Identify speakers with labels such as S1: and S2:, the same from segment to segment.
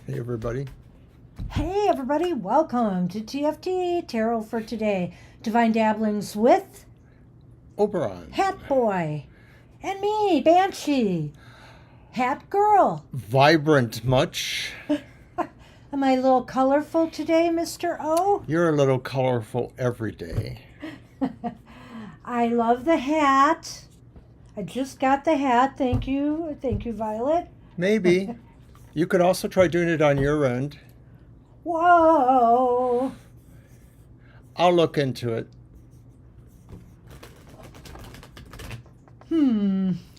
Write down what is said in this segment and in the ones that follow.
S1: Hey everybody.
S2: Hey everybody, welcome to TFT, Tarot for Today. Divine Dabblings with
S1: Oberon.
S2: Hat Boy. And me, Banshee. Hat Girl.
S1: Vibrant much?
S2: Am I a little colorful today, Mr. O?
S1: You're a little colorful every day.
S2: I love the hat. I just got the hat. Thank you. Thank you, Violet.
S1: Maybe. You could also try doing it on your end.
S2: Whoa.
S1: I'll look into it.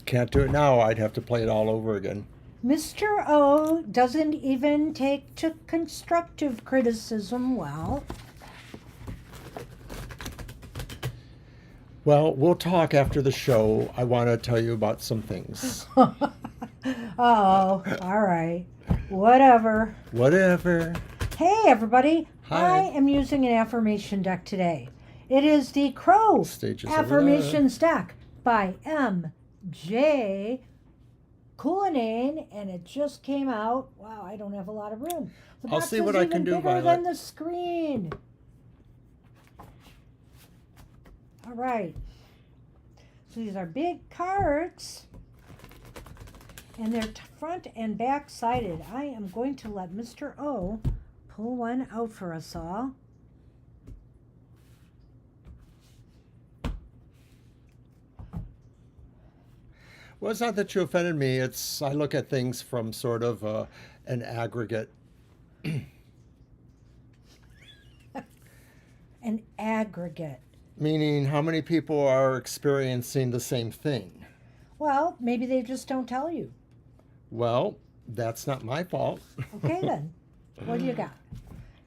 S1: Can't do it now. I'd have to play it all over again.
S2: Mr. O doesn't even take to constructive criticism well.
S1: Well, we'll talk after the show. I want to tell you about some things.
S2: Oh, all right. Whatever.
S1: Whatever.
S2: Hey, everybody.
S1: Hi.
S2: I am using an affirmation deck today. It is the Crow
S1: Stages
S2: Affirmations deck by M.J. Cullinane, and it just came out. Wow, I don't have a lot of room. The
S1: I'll
S2: box
S1: see
S2: is
S1: what I
S2: even
S1: can do,
S2: bigger
S1: Violet.
S2: than the screen. All right. So these are big cards. And they're front and back sided. I am going to let Mr. O pull one out for us all.
S1: Well, it's not that you offended me. It's I look at things from sort of an aggregate.
S2: An aggregate.
S1: Meaning how many people are experiencing the same thing.
S2: Well, maybe they just don't tell you.
S1: Well, that's not my fault.
S2: Okay then. What do you got?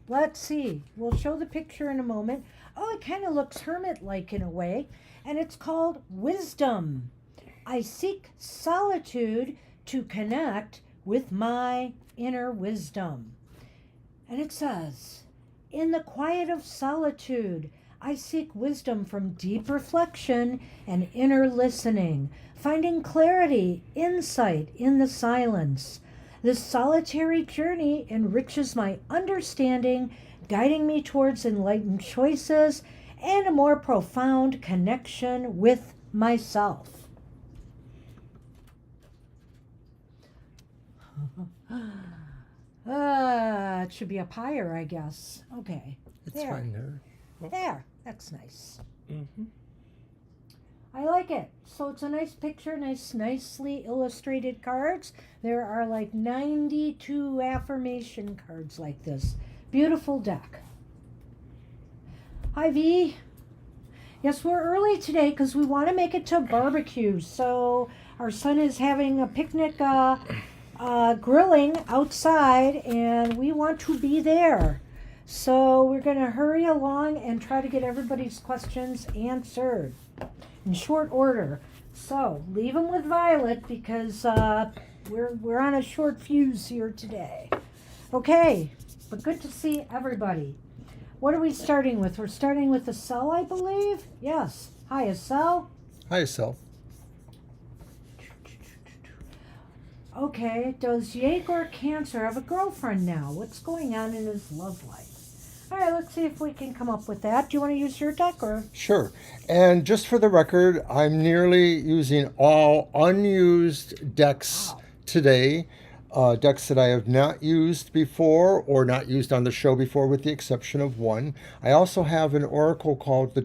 S2: Let's see. We'll show the picture in a moment. Oh, it kind of looks hermit-like in a way. And it's called Wisdom. I seek solitude to connect with my inner wisdom. And it says, in the quiet of solitude, I seek wisdom from deep reflection and inner listening, finding clarity, insight in the silence. This solitary journey enriches my understanding, guiding me towards enlightened choices and a more profound connection with myself. It should be up higher, I guess. Okay.
S1: It's
S2: There.
S1: fine there.
S2: There. That's nice.
S1: Mm-hmm.
S2: I like it. So it's a nice picture, nicely illustrated cards. There are like 92 affirmation cards like this. Beautiful deck. Hi, V. Yes, we're early today because we want to make it to barbecue. So our son is having a picnic grilling outside, and we want to be there. So we're going to hurry along and try to get everybody's questions answered in short order. So leave them with Violet because we're on a short fuse here today. Okay, but good to see everybody. What are we starting with? We're starting with Estelle, I believe. Yes. Hi, Estelle.
S1: Hi, self.
S2: Okay, does Yegor Cancer have a girlfriend now? What's going on in his love life? All right, let's see if we can come up with that. Do you want to use your deck or?
S1: Sure. And just for the record, I'm nearly using all unused decks
S2: Wow.
S1: today. Decks that I have not used before or not used on the show before, with the exception of one. I also have an oracle called the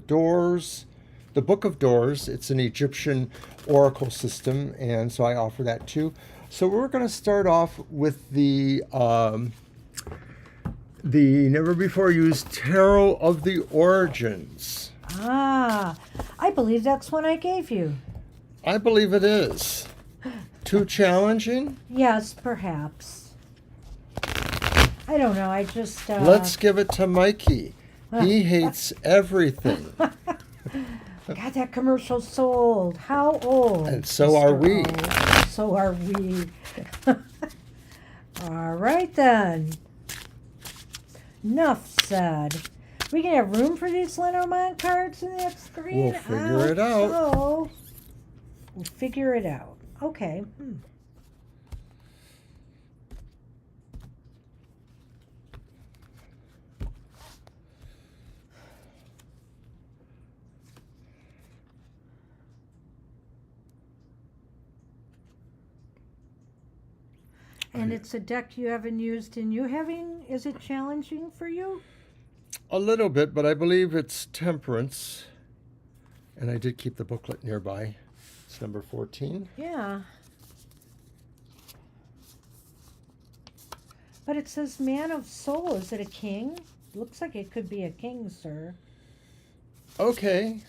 S1: Book of Doors. It's an Egyptian oracle system, and so I offer that too. So we're going to start off with the never before used Tarot of the Origins.
S2: Ah, I believe that's one I gave you.
S1: I believe it is. Too challenging?
S2: Yes, perhaps. I don't know. I just.
S1: Let's give it to Mikey. He hates everything.
S2: Got that commercial sold. How old?
S1: And so are we.
S2: O? So are we. All right then. Enough said. We can have room for these Lenormand cards in that screen.
S1: We'll figure it out.
S2: So we'll figure it out. Okay. And it's a deck you haven't used, and is it challenging for you?
S1: A little bit, but I believe it's Temperance. And I did keep the booklet nearby. It's number 14.
S2: Yeah. But it says man of soul. Is it a king? Looks like it could be a king, sir.
S1: Okay.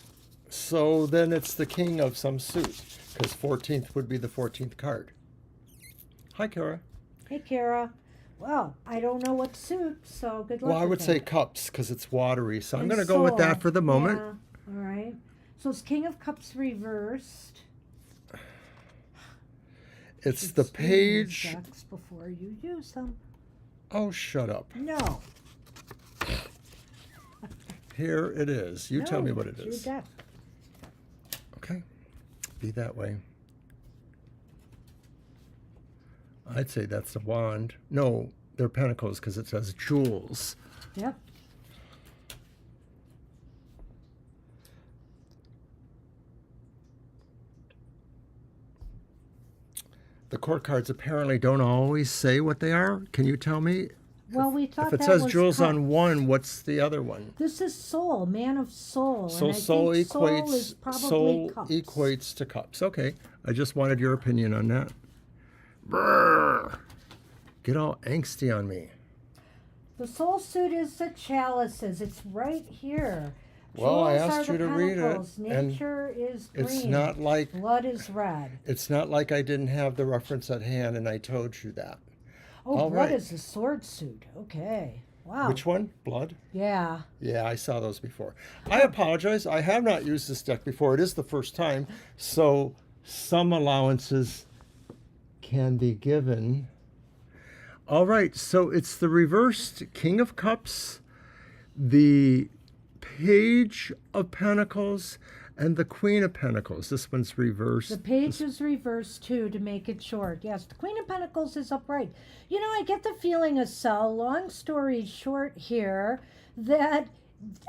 S1: So then it's the king of some suit, because 14th would be the 14th card. Hi, Kara.
S2: Hey, Kara. Well, I don't know what suit, so good luck.
S1: Well, I
S2: with
S1: would say
S2: that.
S1: cups, because it's watery. So I'm
S2: And
S1: going to go with
S2: soul.
S1: that for the moment.
S2: Yeah. All right. So it's King of Cups reversed.
S1: It's
S2: Should
S1: the
S2: spin these
S1: page.
S2: decks before you use them.
S1: Oh, shut up.
S2: No.
S1: Here it is. You tell me what it
S2: it's
S1: is.
S2: your deck.
S1: Okay. Be that way. I'd say that's the wand. No, they're pentacles because it says jewels.
S2: Yep.
S1: The court cards apparently don't always say what they are. Can you tell me?
S2: Well, we thought
S1: If it
S2: that
S1: says
S2: was
S1: jewels
S2: cups.
S1: on one, what's the other one?
S2: This is soul, man of soul.
S1: So
S2: and I
S1: soul
S2: think
S1: equates
S2: soul is probably
S1: soul
S2: cups.
S1: equates to cups. Okay, I just wanted your opinion on that. Brrr. Get all angsty on me.
S2: The soul suit is the chalices. It's right here.
S1: Well, I
S2: Jewels
S1: asked
S2: are
S1: you
S2: the
S1: to read it,
S2: pentacles.
S1: and
S2: Nature is green.
S1: It's not like
S2: Blood is red.
S1: it's not like I didn't have the reference at hand, and I told you that.
S2: Oh,
S1: All
S2: blood
S1: right.
S2: is the sword suit. Okay. Wow.
S1: Which one? Blood?
S2: Yeah.
S1: Yeah, I saw those before. I apologize. I have not used this deck before. It is the first time, so some allowances can be given. All right, so it's the reversed King of Cups, the Page of Pentacles, and the Queen of Pentacles. This one's reversed.
S2: The page is reversed too to make it short. Yes, the Queen of Pentacles is upright. You know, I get the feeling, Estelle, long story short here, that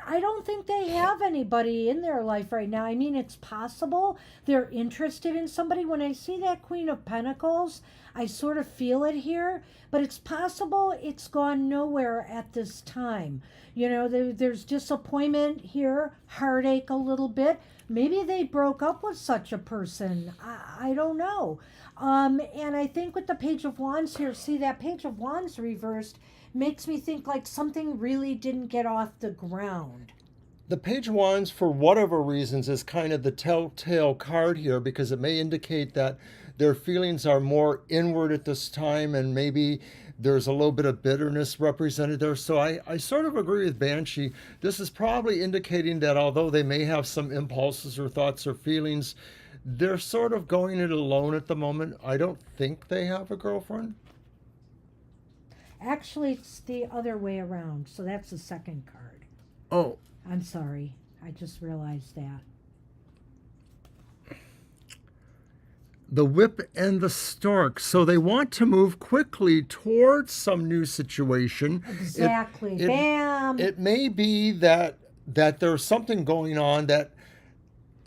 S2: I don't think they have anybody in their life right now. I mean, it's possible they're interested in somebody. When I see that Queen of Pentacles, I sort of feel it here, but it's possible it's gone nowhere at this time. You know, there's disappointment here, heartache a little bit. Maybe they broke up with such a person. I don't know. And I think with the Page of Wands here, see that Page of Wands reversed makes me think like something really didn't get off the ground.
S1: The Page of Wands, for whatever reasons, is kind of the telltale card here because it may indicate that their feelings are more inward at this time and maybe there's a little bit of bitterness represented there. So I sort of agree with Banshee. This is probably indicating that although they may have some impulses or thoughts or feelings, they're sort of going it alone at the moment. I don't think they have a girlfriend.
S2: Actually, it's the other way around. So that's the second card.
S1: Oh,
S2: I'm sorry. I just realized that.
S1: the Whip and the Stork. So they want to move quickly towards some new situation.
S2: Exactly. Bam.
S1: It may be that there's something going on that,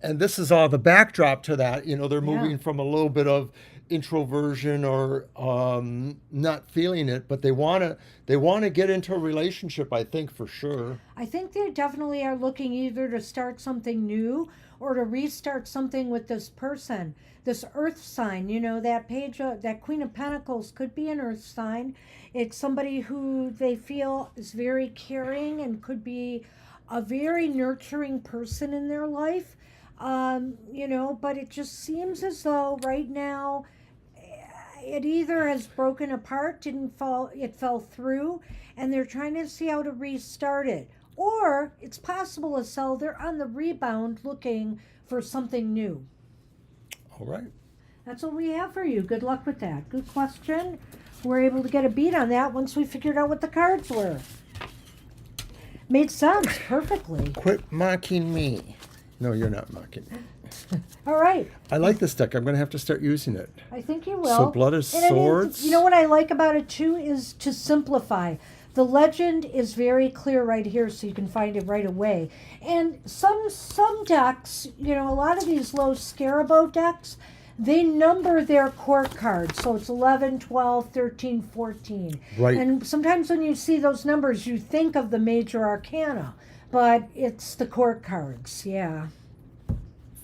S1: and this is all the backdrop to that. You know, they're moving from a little bit of introversion or not feeling it, but they want to get into a relationship. I think for sure.
S2: I think they definitely are looking either to start something new or to restart something with this person, this earth sign. You know, that page, that Queen of Pentacles could be an earth sign. It's somebody who they feel is very caring and could be a very nurturing person in their life. You know, but it just seems as though right now it either has broken apart, it fell through, and they're trying to see how to restart it. Or it's possible as so they're on the rebound looking for something new.
S1: All right.
S2: That's what we have for you. Good luck with that. Good question. We're able to get a beat on that once we figured out what the cards were. Made sense perfectly.
S1: Quit mocking me. No, you're not mocking me.
S2: All right.
S1: I like this deck. I'm going to have to start using it.
S2: I think you will.
S1: So Blood is
S2: And I mean,
S1: Swords.
S2: you know what I like about it too is to simplify. The legend is very clear right here, so you can find it right away. And some decks, you know, a lot of these low Scarabo decks, they number their court cards. So it's 11, 12, 13, 14.
S1: Right.
S2: And sometimes when you see those numbers, you think of the major arcana, but it's the court cards. Yeah.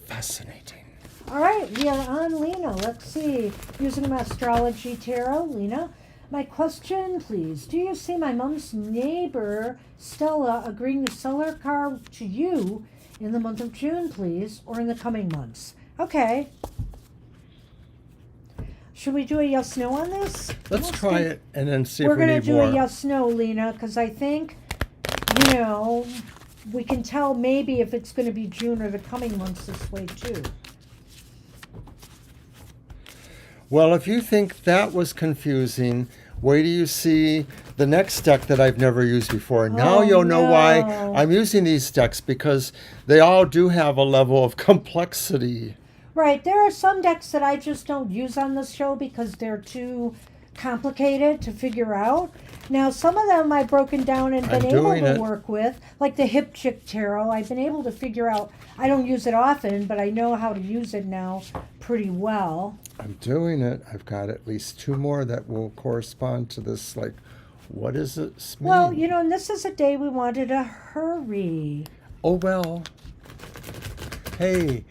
S1: Fascinating.
S2: All right, we are on Lena. Let's see. Using my astrology tarot, Lena. My question, please. Do you see my mom's neighbor, Stella, agreeing to sell her car to you in the month of June, please, or in the coming months? Okay. Should we do a yes-no on this?
S1: Let's try it and then see
S2: We're
S1: if we
S2: going
S1: need
S2: to do
S1: more.
S2: a yes-no, Lena, because I think, you know, we can tell maybe if it's going to be June or the coming months this way, too.
S1: Well, if you think that was confusing, wait till you see the next deck that I've never used before. Now you'll know why I'm using these decks, because they all do have a level of complexity.
S2: Right. There are some decks that I just don't use on this show because they're too complicated to figure out. Now, some of them I've broken down and been able to work with, like the Hip Chick Tarot. I've been able to figure out, I don't use it often, but I know how to use it now pretty well.
S1: I'm doing it. I've got at least 2 more that will correspond to this. Like, what does it mean?
S2: Well, you know, and this is a day we wanted to hurry.
S1: Oh, well. Hey,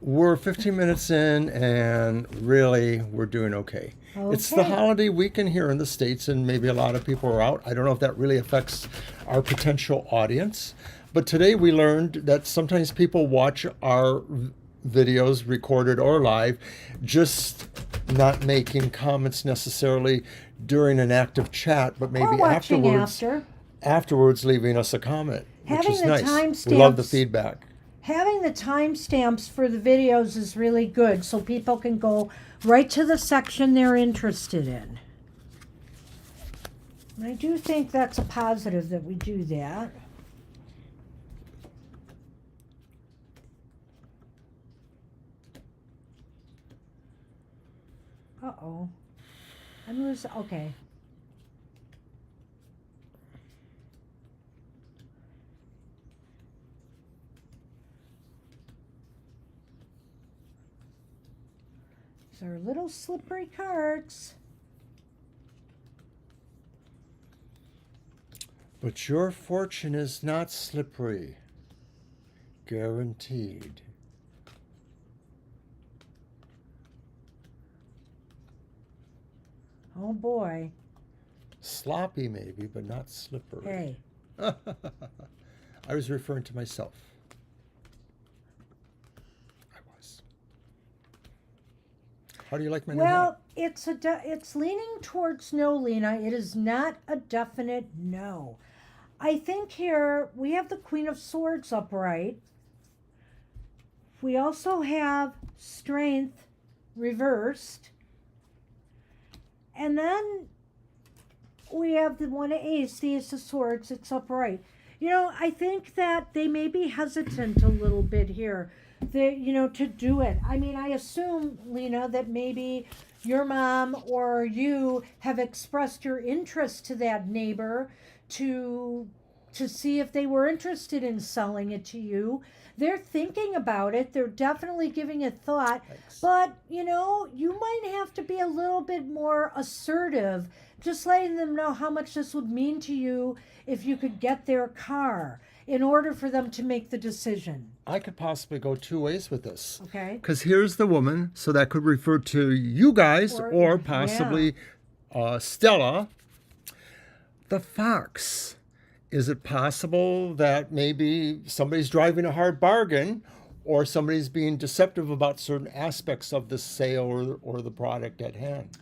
S1: we're 15 minutes in, and really, we're doing okay. It's the
S2: Okay.
S1: holiday weekend here in the States, and maybe a lot of people are out. I don't know if that really affects our potential audience. But today we learned that sometimes people watch our videos, recorded or live, just not making comments necessarily during an active chat, but
S2: Or
S1: maybe
S2: watching
S1: afterwards,
S2: after.
S1: leaving us a comment, which
S2: Having
S1: is
S2: the
S1: nice. We love the
S2: timestamps-
S1: feedback.
S2: Having the timestamps for the videos is really good so people can go right to the section they're interested in. And I do think that's a positive that we do that. Uh-oh. I'm losing. Okay. These are little slippery cards.
S1: But your fortune is not slippery. Guaranteed.
S2: Oh boy.
S1: Sloppy maybe, but not slippery.
S2: Hey.
S1: I was referring to myself. I was. How do you like my new hat?
S2: Well, it's leaning towards no, Lena. It is not a definite no. I think here we have the Queen of Swords upright. We also have Strength reversed. And then we have the one of Ace, the Ace of Swords. It's upright. You know, I think that they may be hesitant a little bit here. To do it. I mean, I assume, Lena, that maybe your mom or you have expressed your interest to that neighbor to see if they were interested in selling it to you. They're thinking about it. They're definitely giving it thought.
S1: Thanks.
S2: But, you might have to be a little bit more assertive, just letting them know how much this would mean to you if you could get their car in order for them to make the decision.
S1: I could possibly go 2 ways with this.
S2: Okay?
S1: Because here's the woman, so that could refer to you guys
S2: Or-
S1: or possibly Stella. The fox. Is it possible that maybe somebody's driving a hard bargain or somebody's being deceptive about certain aspects of the sale or the product at hand?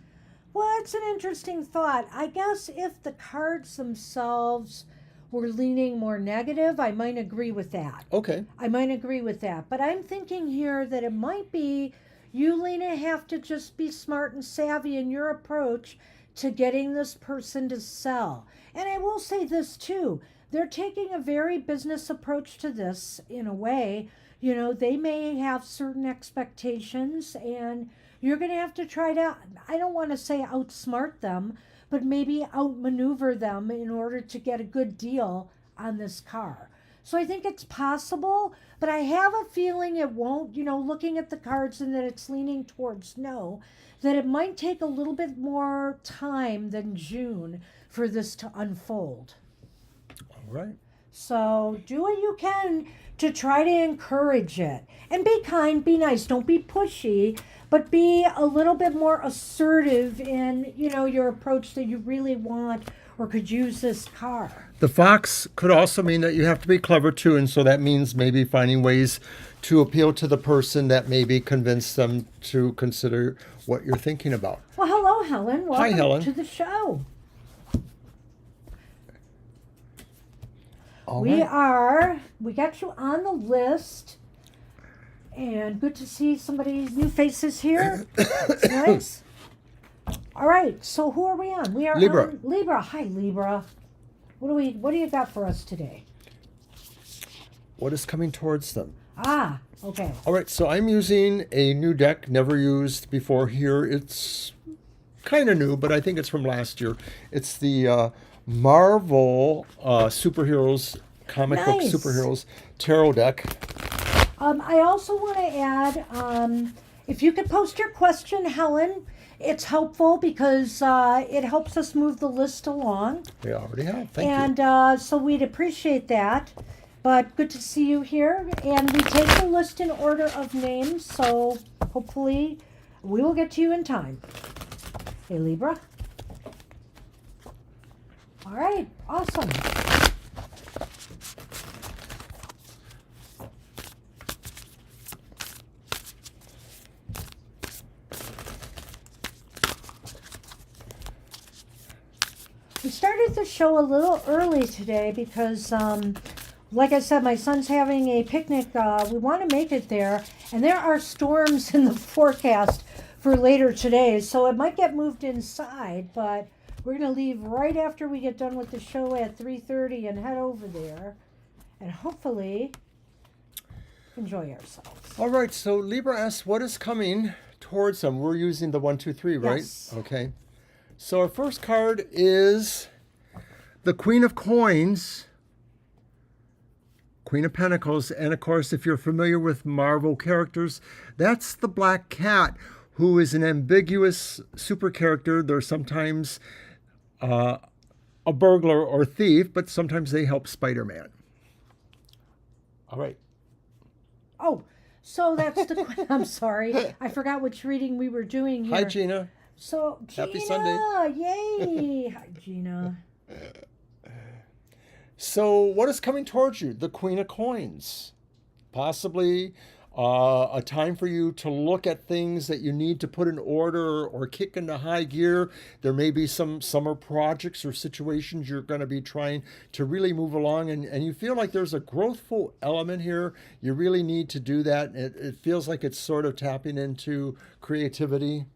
S2: Well, it's an interesting thought. I guess if the cards themselves were leaning more negative, I might agree with that.
S1: Okay.
S2: I might agree with that. But I'm thinking here that it might be you, Lena, have to just be smart and savvy in your approach to getting this person to sell. And I will say this too. They're taking a very business approach to this in a way. They may have certain expectations and you're going to have to try to, I don't want to say outsmart them, but maybe outmaneuver them in order to get a good deal on this car. So I think it's possible, but I have a feeling it won't, looking at the cards and that it's leaning towards no, that it might take a little bit more time than June for this to unfold.
S1: All right.
S2: So do what you can to try to encourage it. And be kind, be nice, don't be pushy, but be a little bit more assertive in, your approach that you really want or could use this car.
S1: The fox could also mean that you have to be clever too, and so that means maybe finding ways to appeal to the person that maybe convince them to consider what you're thinking about.
S2: Well, hello, Helen. Welcome
S1: Helen.
S2: to the show.
S1: All
S2: We
S1: right.
S2: got you on the list. And good to see somebody's new faces here. It's nice. All right, so who are we on? We are
S1: Libra.
S2: on Libra. Hi, Libra. What do you got for us today?
S1: What is coming towards them?
S2: Ah, okay.
S1: All right, so I'm using a new deck, never used before here. It's kind of new, but I think it's from last year. It's the Marvel superheroes, comic book
S2: Nice.
S1: superheroes tarot deck.
S2: I also want to add If you could post your question, Helen, it's helpful because it helps us move the list along.
S1: We already have. Thank you.
S2: And so we'd appreciate that. But good to see you here. And we take the list in order of names, so hopefully we will get to you in time. Hey, Libra. All right, awesome. We started the show a little early today because, like I said, my son's having a picnic. We want to make it there, and there are storms in the forecast for later today, so it might get moved inside, but we're going to leave right after we get done with the show at 3:30 and head over there, and hopefully enjoy ourselves.
S1: All right, so Libra asks, what is coming towards them? We're using the 1, 2, 3, right?
S2: Yes.
S1: Okay. So our first card is the Queen of Coins, Queen of Pentacles, and of course, if you're familiar with Marvel characters, that's the Black Cat, who is an ambiguous super character. They're sometimes a burglar or thief, but sometimes they help Spider-Man. All right.
S2: Oh, so that's the. I'm sorry, I forgot which reading we were doing here.
S1: Hi, Gina.
S2: So, Gina,
S1: Happy Sunday.
S2: Yay! Hi, Gina.
S1: So what is coming towards you? The Queen of Coins. Possibly a time for you to look at things that you need to put in order or kick into high gear. There may be some summer projects or situations you're going to be trying to really move along, and you feel like there's a growthful element here. You really need to do that. It feels like it's sort of tapping into creativity.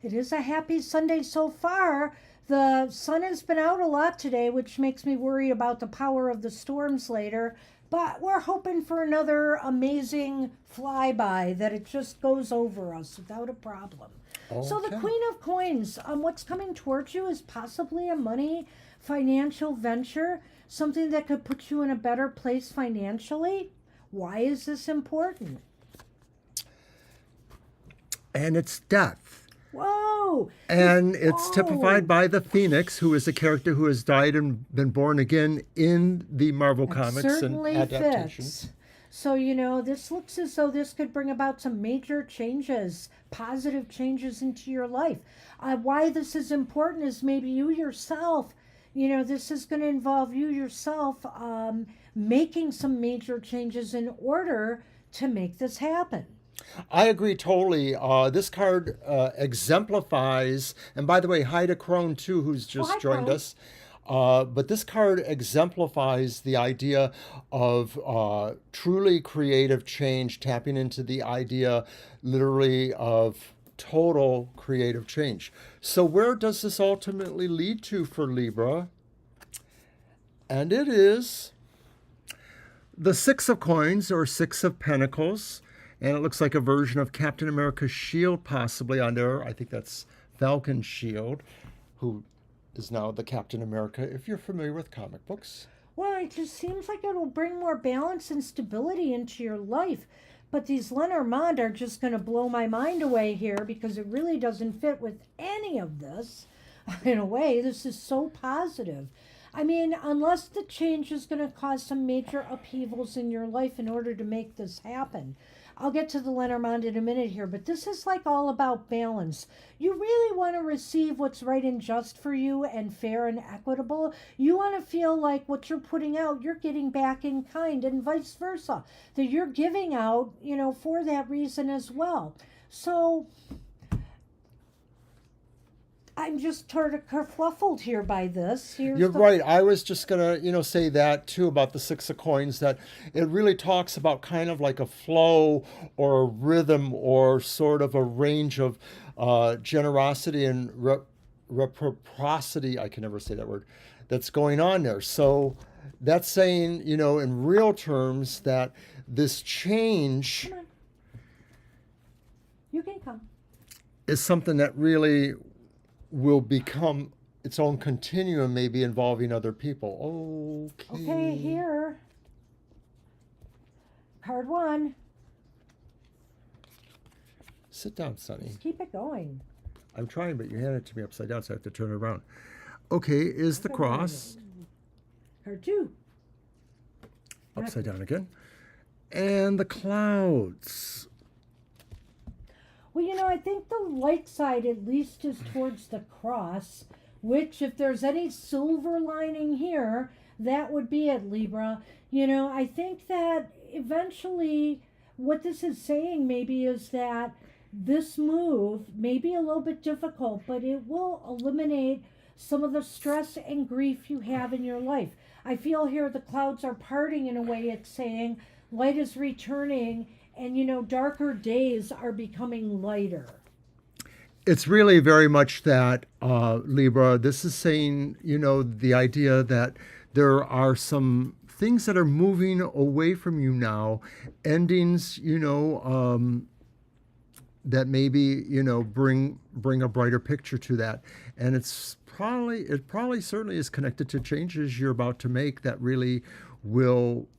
S2: It is a happy Sunday so far. The sun has been out a lot today, which makes me worry about the power of the storms later. But we're hoping for another amazing flyby that it just goes over us without a problem.
S1: Okay.
S2: So the Queen of Coins, what's coming towards you is possibly a money financial venture, something that could put you in a better place financially. Why is this important?
S1: And it's death.
S2: Whoa!
S1: And it's typified by the Phoenix, who is a character who has died and been born again in the Marvel comics and
S2: certainly
S1: adaptations.
S2: fits. So, you know, this looks as though this could bring about some major changes, positive changes into your life. Why this is important is maybe you yourself, you know, this is going to involve you yourself making some major changes in order to make this happen.
S1: I agree totally. This card exemplifies, and by the way, hi to Crone too, who's just
S2: hi,
S1: joined
S2: Crone.
S1: us. But this card exemplifies the idea of truly creative change, tapping into the idea literally of total creative change. So where does this ultimately lead to for Libra? And it is the Six of Coins or Six of Pentacles. And it looks like a version of Captain America's shield possibly on there. I think that's Falcon's shield, who is now the Captain America, if you're familiar with comic books.
S2: Well, it just seems like it'll bring more balance and stability into your life. But these Lenormand are just going to blow my mind away here because it really doesn't fit with any of this. In a way, this is so positive. I mean, unless the change is going to cause some major upheavals in your life in order to make this happen. I'll get to the Lenormand in a minute here, but this is like all about balance. You really want to receive what's right and just for you and fair and equitable. You want to feel like what you're putting out, you're getting back in kind, and vice versa. That you're giving out, you know, for that reason as well. So I'm just sort of kerfluffled here by this.
S1: You're right. I was just going to, say that too about the Six of Coins, that it really talks about kind of like a flow or a rhythm or sort of a range of generosity and reciprocity. I can never say that word. That's going on there. So that's saying, in real terms that this change
S2: Come on. You can come.
S1: is something that really will become its own continuum, maybe involving other people.
S2: Okay, here. Card 1.
S1: Sit down, Sonny.
S2: Just keep it going.
S1: I'm trying, but you hand it to me upside down, so I have to turn it around. Okay, is the cross.
S2: Card 2.
S1: Upside down again. And the clouds.
S2: Well, you know, I think the light side at least is towards the cross, which if there's any silver lining here, that would be it, Libra. You know, I think that eventually what this is saying maybe is that this move may be a little bit difficult, but it will eliminate some of the stress and grief you have in your life. I feel here the clouds are parting in a way. It's saying light is returning, and you know, darker days are becoming lighter.
S1: It's really very much that, Libra. This is saying, you know, the idea that there are some things that are moving away from you now, endings, you know, that maybe, you know, bring a brighter picture to that. And it probably certainly is connected to changes you're about to make that really will,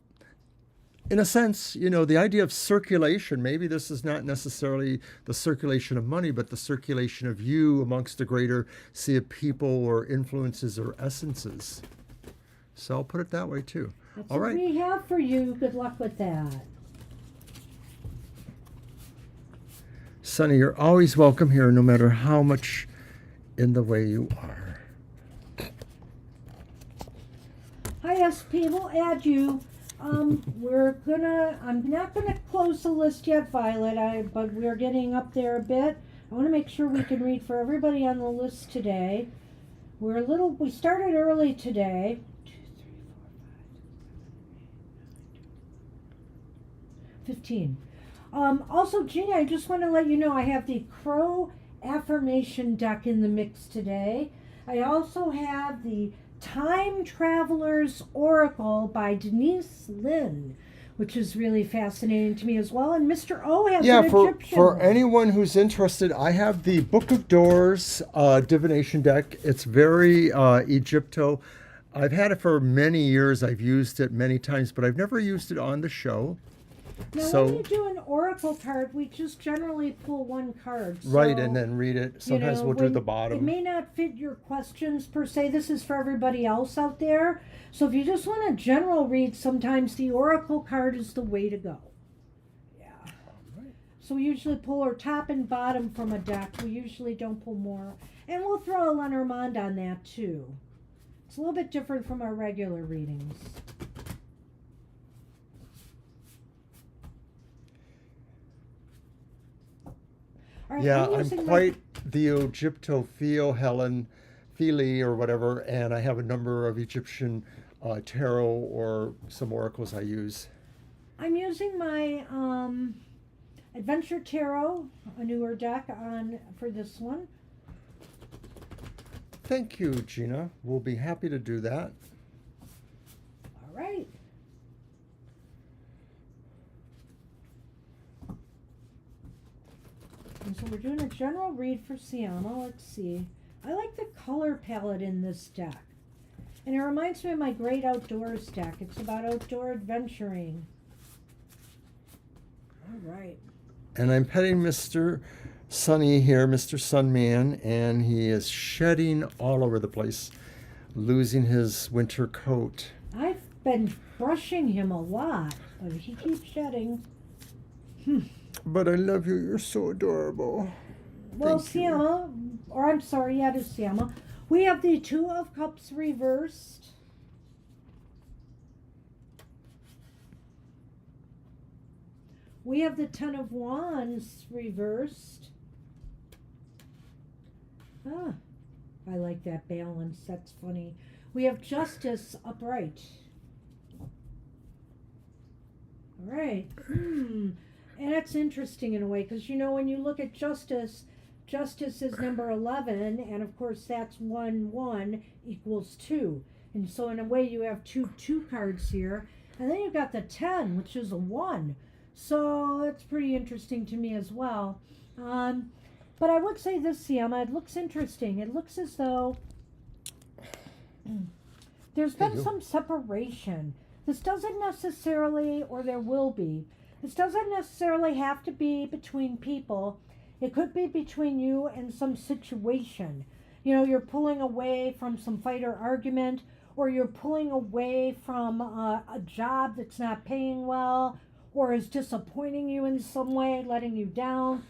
S1: in a sense, you know, the idea of circulation, maybe this is not necessarily the circulation of money, but the circulation of you amongst a greater sea of people or influences or essences. So I'll put it that way too.
S2: That's
S1: All
S2: what
S1: right.
S2: we have for you. Good luck with that.
S1: Sonny, you're always welcome here, no matter how much in the way you are.
S2: Hi, SP. We'll add you. I'm not gonna close the list yet, Violet. But we're getting up there a bit. I want to make sure we can read for everybody on the list today. We started early today. 15. Also, Gina, I just want to let you know I have the Crow Affirmation deck in the mix today. I also have the Time Traveler's Oracle by Denise Lynn, which is really fascinating to me as well. And Mr. O has an Egyptian
S1: for
S2: one.
S1: anyone who's interested, I have the Book of Doors divination deck. It's very Egypto. I've had it for many years. I've used it many times, but I've never used it on the show.
S2: Now, when you do an oracle card, we just generally pull one card. So,
S1: right, and then read it. Sometimes we'll do the
S2: It
S1: bottom.
S2: may not fit your questions per se. This is for everybody else out there. So if you just want a general read, sometimes the oracle card is the way to go. Yeah.
S1: Right.
S2: So we usually pull our top and bottom from a deck. We usually don't pull more. And we'll throw a Lenormand on that too. It's a little bit different from our regular readings. Right,
S1: Yeah, I'm quite the Egyptophile, Helen Phili or whatever, and I have a number of Egyptian tarot or some oracles I use.
S2: I'm using my Adventure Tarot, a newer deck for this one.
S1: Thank you, Gina. We'll be happy to do that.
S2: All right. And so we're doing a general read for Siama. Let's see. I like the color palette in this deck. And it reminds me of my Great Outdoors deck. It's about outdoor adventuring. All right.
S1: And I'm petting Mr. Sunny here, Mr. Sunman, and he is shedding all over the place, losing his winter coat.
S2: I've been brushing him a lot, but he keeps shedding.
S1: But I love you. You're so adorable.
S2: Well,
S1: Thank you.
S2: Siama, or I'm sorry, yeah, it is Siama. We have the Two of Cups reversed. We have the Ten of Wands reversed. Ah, I like that balance. That's funny. We have Justice upright. All right. And that's interesting in a way, because you know when you look at Justice, Justice is number 11, and of course that's 1, 1 equals 2. And so in a way you have two cards here. And then you've got the 10, which is a 1. So that's pretty interesting to me as well. But I would say this, Siama, it looks interesting. It looks as though there's been some separation. This doesn't necessarily, or there will be, this doesn't necessarily have to be between people. It could be between you and some situation. You know, you're pulling away from some fight or argument, or you're pulling away from a job that's not paying well, or is disappointing you in some way, letting you down.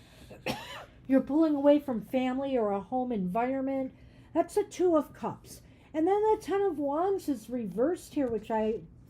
S2: You're pulling away from family or a home environment. That's the Two of Cups. And then the Ten of Wands is reversed here,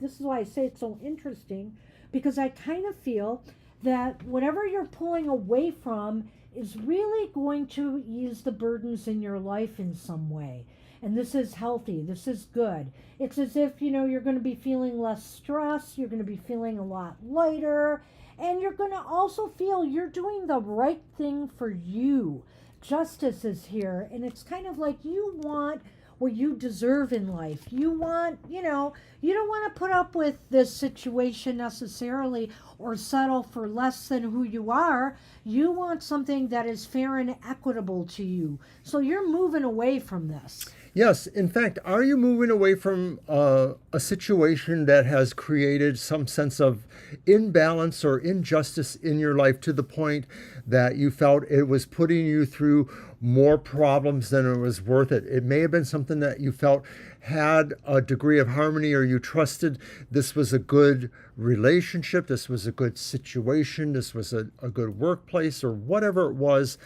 S2: this is why I say it's so interesting, because I kind of feel that whatever you're pulling away from is really going to ease the burdens in your life in some way. And this is healthy. This is good. It's as if, you know, you're going to be feeling less stress. You're going to be feeling a lot lighter. And you're going to also feel you're doing the right thing for you. Justice is here. And it's kind of like you want what you deserve in life. You want, you know, you don't want to put up with this situation necessarily or settle for less than who you are. You want something that is fair and equitable to you. So you're moving away from this.
S1: Yes. In fact, are you moving away from a situation that has created some sense of imbalance or injustice in your life to the point that you felt it was putting you through more problems than it was worth it? It may have been something that you felt had a degree of harmony, or you trusted this was a good relationship, this was a good situation, this was a good workplace, or whatever it was.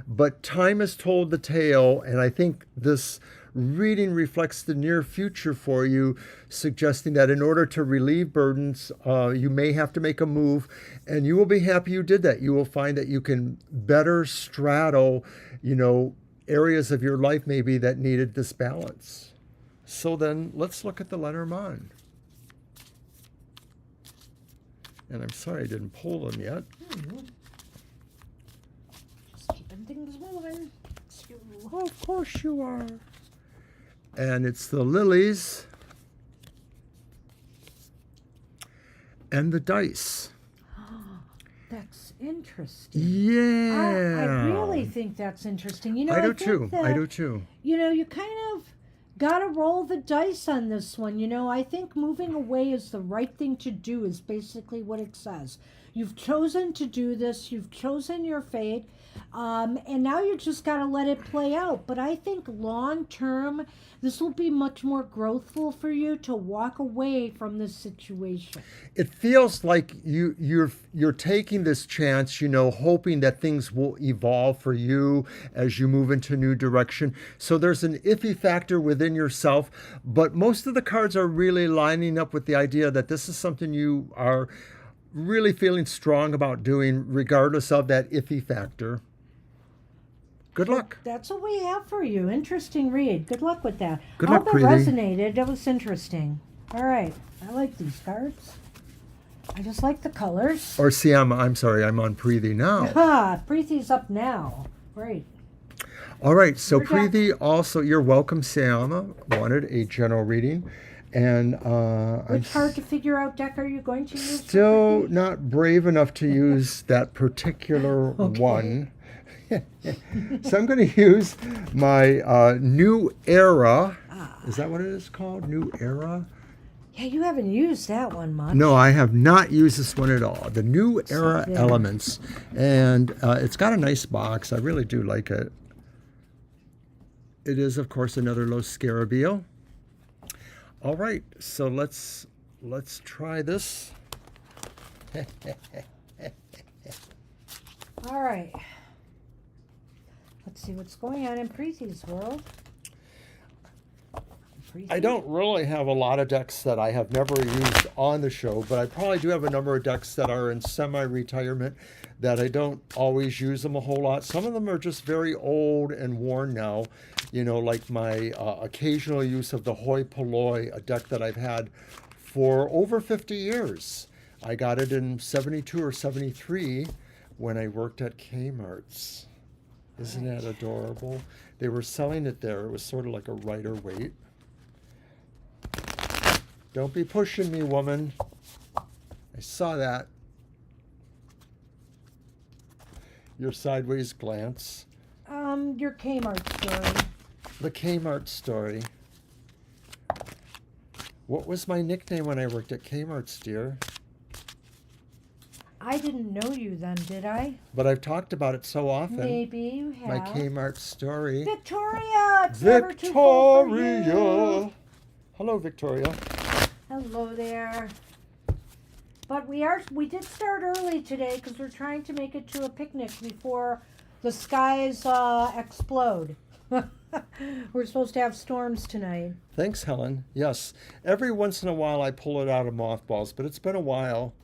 S1: But time has told the tale, and I think this reading reflects the near future for you, suggesting that in order to relieve burdens, you may have to make a move, and you will be happy you did that. You will find that you can better straddle, you know, areas of your life maybe that needed this balance. So then let's look at the Lenormand. And I'm sorry I didn't pull them yet.
S2: Just keeping things moving.
S1: Of course you are. And it's the lilies and the dice.
S2: That's interesting.
S1: Yeah.
S2: I really think that's interesting. You know,
S1: I do
S2: think
S1: too.
S2: that,
S1: I do too.
S2: You know, you kind of got to roll the dice on this one. You know, I think moving away is the right thing to do, is basically what it says. You've chosen to do this. You've chosen your fate. And now you just got to let it play out. But I think long term, this will be much more growthful for you to walk away from this situation.
S1: It feels like you're taking this chance, you know, hoping that things will evolve for you as you move into new direction. So there's an iffy factor within yourself, but most of the cards are really lining up with the idea that this is something you are really feeling strong about doing, regardless of that iffy factor. Good luck.
S2: That's what we have for you. Interesting read. Good luck with that.
S1: Good
S2: I
S1: luck,
S2: hope it
S1: Preeti.
S2: resonated. That was interesting. All right. I like these cards. I just like the colors.
S1: Or Siama, I'm sorry, I'm on Preeti now.
S2: Ah, Preeti's up now. Great.
S1: All right, so
S2: We're done.
S1: Preeti, also, you're welcome, Siama, wanted a general reading. And
S2: Which hard to figure out deck are you going to use? for
S1: still
S2: Preeti?
S1: not brave enough to use that particular
S2: Okay.
S1: one. So I'm going to use my New Era. Is that what it is called? New Era?
S2: Yeah, you haven't used that one much.
S1: No, I have not used this one at all. The New Era
S2: there.
S1: Elements. And it's got a nice box. I really do like it. It is, of course, another Los Scarabeo. All right, so let's try this.
S2: All right. Let's see what's going on in Preeti's world. Preeti?
S1: I don't really have a lot of decks that I have never used on the show, but I probably do have a number of decks that are in semi-retirement that I don't always use them a whole lot. Some of them are just very old and worn now, you know, like my occasional use of the Hoi Polloi, a deck that I've had for over 50 years. I got it in 72 or 73 when I worked at Kmart's. Isn't that adorable? They were selling it there. It was sort of like a Rider Waite. Don't be pushing me, woman. I saw that. Your sideways glance.
S2: Your Kmart story.
S1: The Kmart story. What was my nickname when I worked at Kmart's, dear?
S2: I didn't know you then, did I?
S1: But I've talked about it so often.
S2: Maybe you have.
S1: My Kmart story.
S2: Victoria, it's never too full for you.
S1: Victoria. Hello, Victoria.
S2: Hello there. But we did start early today because we're trying to make it to a picnic before the skies explode. We're supposed to have storms tonight.
S1: Thanks, Helen. Yes, every once in a while I pull it out of mothballs, but it's been a while.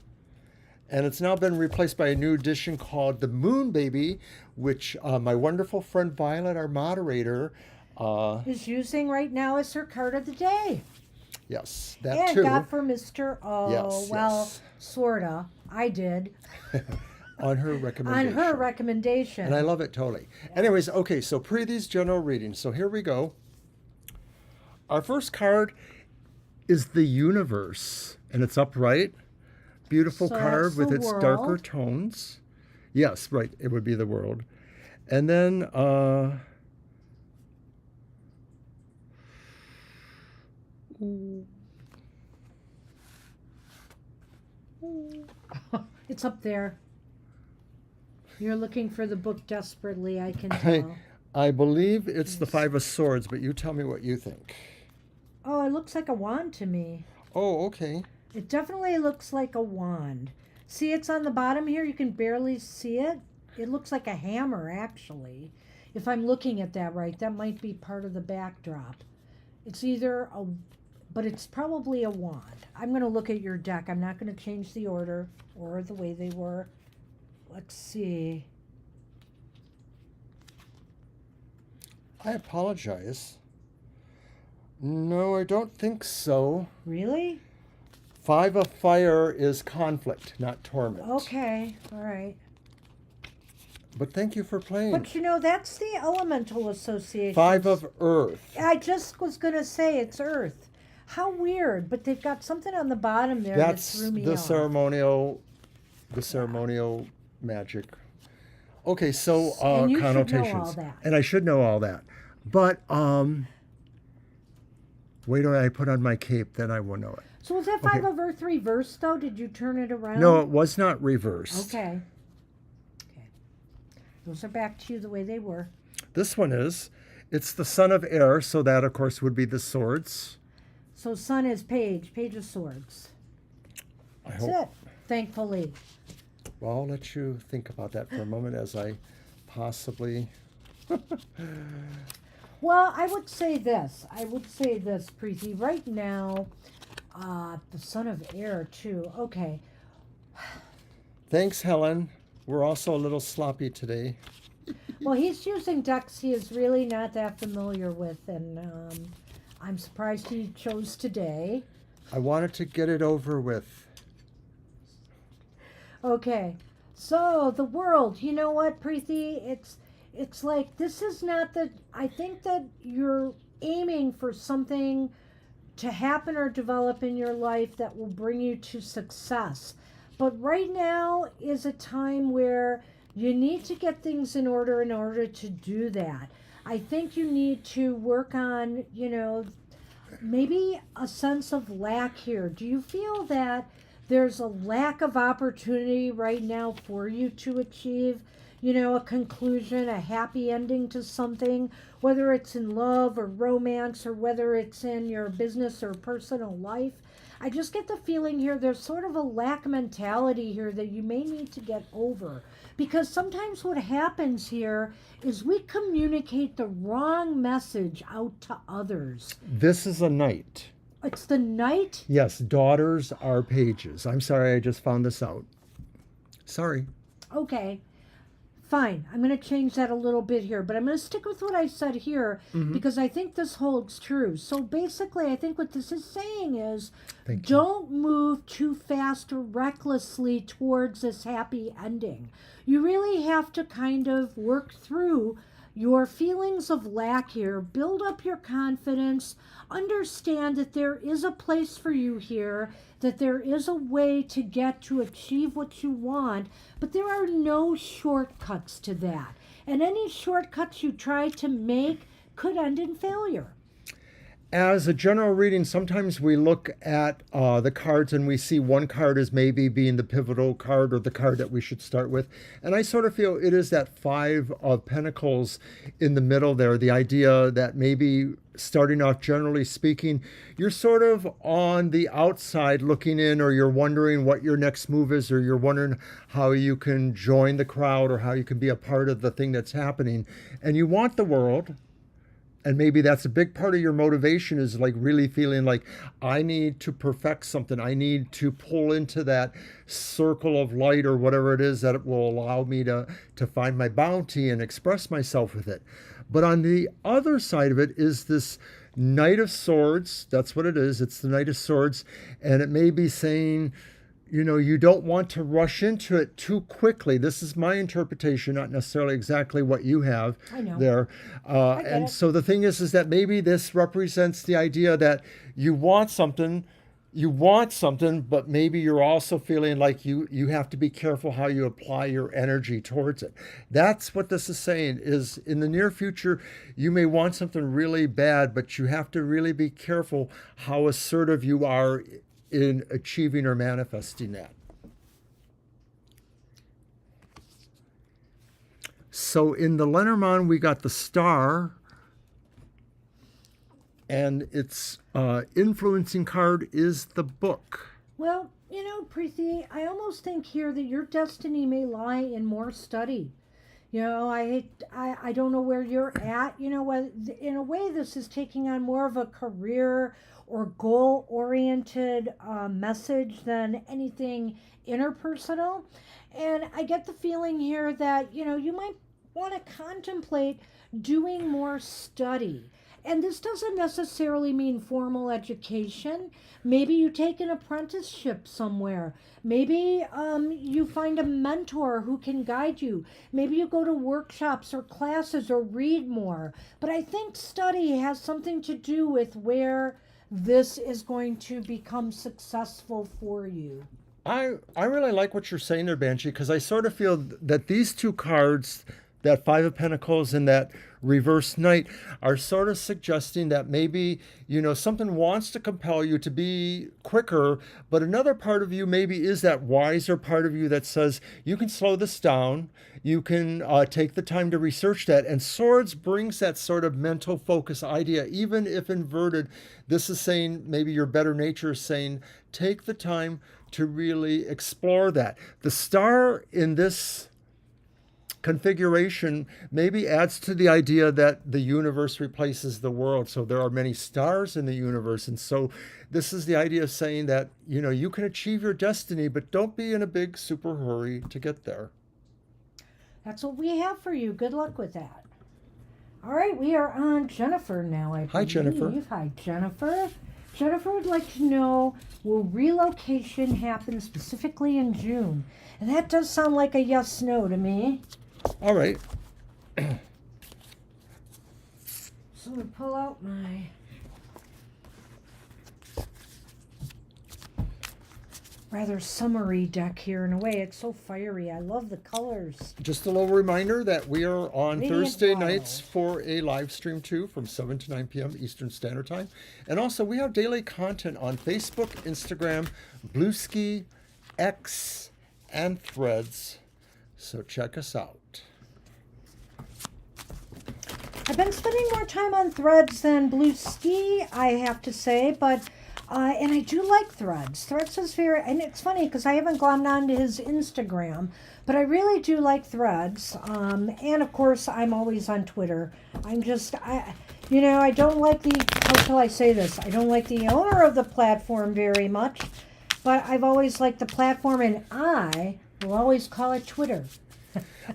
S1: And it's now been replaced by a new edition called the Moon Baby, which my wonderful friend Violet, our moderator,
S2: is using right now as her card of the day.
S1: Yes, that
S2: and
S1: too.
S2: got for Mr. O.
S1: Yes,
S2: well,
S1: yes.
S2: sorta. I did.
S1: On her recommendation.
S2: On her recommendation.
S1: And I love it totally. Anyways, okay, so these general readings. So here we go. Our first card is the Universe, and it's upright. Beautiful
S2: So
S1: card
S2: that's
S1: with
S2: the
S1: its darker
S2: world.
S1: tones. Yes, right, it would be the world. And then
S2: It's up there. You're looking for the book desperately, I can tell.
S1: I believe it's the Five of Swords, but you tell me what you think.
S2: Oh, it looks like a wand to me.
S1: Oh, okay.
S2: It definitely looks like a wand. See, it's on the bottom here. You can barely see it. It looks like a hammer, actually. If I'm looking at that right, that might be part of the backdrop. It's either a, but it's probably a wand. I'm going to look at your deck. I'm not going to change the order or the way they were. Let's see.
S1: I apologize. No, I don't think so.
S2: Really?
S1: Five of Fire is conflict, not torment.
S2: Okay, all right.
S1: But thank you for playing.
S2: But you know, that's the elemental association.
S1: Five of Earth.
S2: I just was going to say it's Earth. How weird, but they've got something on the bottom there that
S1: That's
S2: threw me
S1: the
S2: off.
S1: ceremonial magic. Okay, so
S2: And you should know
S1: connotations.
S2: all that.
S1: And I should know all that. But wait till I put on my cape, then I will know it.
S2: So was that Five
S1: Okay.
S2: of Earth reversed, though? Did you turn it around?
S1: No, it was not reversed.
S2: Okay. Okay. Those are back to you the way they were.
S1: This one is. It's the Son of Air, so that, of course, would be the swords.
S2: So Sun is Page of Swords.
S1: I
S2: That's
S1: hope.
S2: it, thankfully.
S1: Well, I'll let you think about that for a moment as I possibly...
S2: Well, I would say this, Preeti. Right now, the Son of Air, too. Okay.
S1: Thanks, Helen. We're also a little sloppy today.
S2: Well, he's using decks he is really not that familiar with, and I'm surprised he chose today.
S1: I wanted to get it over with.
S2: Okay, so the world. You know what, Preeti? It's like this is not the. I think that you're aiming for something to happen or develop in your life that will bring you to success. But right now is a time where you need to get things in order to do that. I think you need to work on, maybe a sense of lack here. Do you feel that there's a lack of opportunity right now for you to achieve, a conclusion, a happy ending to something, whether it's in love or romance or whether it's in your business or personal life? I just get the feeling here there's sort of a lack mentality here that you may need to get over. Because sometimes what happens here is we communicate the wrong message out to others.
S1: This is a knight.
S2: It's the knight?
S1: Yes, daughters are pages. I'm sorry, I just found this out. Sorry.
S2: Okay. Fine. I'm going to change that a little bit here, but I'm going to stick with what I said here because I think this holds true. So basically, I think what this is saying is don't move too fast or recklessly towards this happy ending. You really have to kind of work through your feelings of lack here, build up your confidence, understand that there is a place for you here, that there is a way to get to achieve what you want, but there are no shortcuts to that. And any shortcuts you try to make could end in failure.
S1: as a general reading, sometimes we look at the cards and we see one card as maybe being the pivotal card or the card that we should start with. And I sort of feel it is that Five of Pentacles in the middle there, the idea that maybe starting off, generally speaking, you're sort of on the outside looking in, or you're wondering what your next move is, or you're wondering how you can join the crowd or how you can be a part of the thing that's happening. And you want the world. And maybe that's a big part of your motivation, is like really feeling like I need to perfect something. I need to pull into that circle of light or whatever it is that it will allow me to find my bounty and express myself with it. But on the other side of it is this Knight of Swords. That's what it is. It's the Knight of Swords. And it may be saying, you know, you don't want to rush into it too quickly. This is my interpretation, not necessarily exactly what you have there. And so the thing is that maybe this represents the idea that you want something, but maybe you're also feeling like you have to be careful how you apply your energy towards it. That's what this is saying, is in the near future, you may want something really bad, but you have to really be careful how assertive you are in achieving or manifesting that. So in the Lenormand, we got the Star, and its influencing card is the Book.
S2: Well, you know, Preeti, I almost think here that your destiny may lie in more study. You know, I don't know where you're at. You know what? In a way, this is taking on more of a career or goal-oriented message than anything interpersonal. And I get the feeling here that, you know, you might want to contemplate doing more study. And this doesn't necessarily mean formal education. Maybe you take an apprenticeship somewhere. Maybe you find a mentor who can guide you. Maybe you go to workshops or classes or read more. But I think study has something to do with where this is going to become successful for you.
S1: I really like what you're saying there, Banshee, because I sort of feel that these two cards, that Five of Pentacles and that Reverse Knight, are sort of suggesting that maybe, you know, something wants to compel you to be quicker, but another part of you maybe is that wiser part of you that says you can slow this down, you can take the time to research that. And Swords brings that sort of mental focus idea, even if inverted. This is saying maybe your better nature is saying take the time to really explore that. The Star in this configuration maybe adds to the idea that the universe replaces the world. So there are many stars in the universe. And so this is the idea of saying that, you know, you can achieve your destiny, but don't be in a big super hurry to get there.
S2: That's what we have for you. Good luck with that. All right, we are on Jennifer now, I believe.
S1: Hi, Jennifer.
S2: Hi, Jennifer. Jennifer would like to know, will relocation happen specifically in June? And that does sound like a yes-no to me.
S1: All right.
S2: So we pull out my rather summery deck here in a way. It's so fiery. I love the colors.
S1: Just a little reminder that we are on
S2: Radiant
S1: Thursday
S2: Wild.
S1: nights for a live stream too, from 7 to 9 p.m. Eastern Standard Time. And also we have daily content on Facebook, Instagram, Bluesky, X, and Threads. So check us out.
S2: I've been spending more time on Threads than Bluesky, I have to say, but and I do like Threads. Threads is very, and it's funny because I haven't glommed on to his Instagram, but I really do like Threads. And of course, I'm always on Twitter. I don't like how shall I say this? I don't like the owner of the platform very much, but I've always liked the platform, and I will always call it Twitter.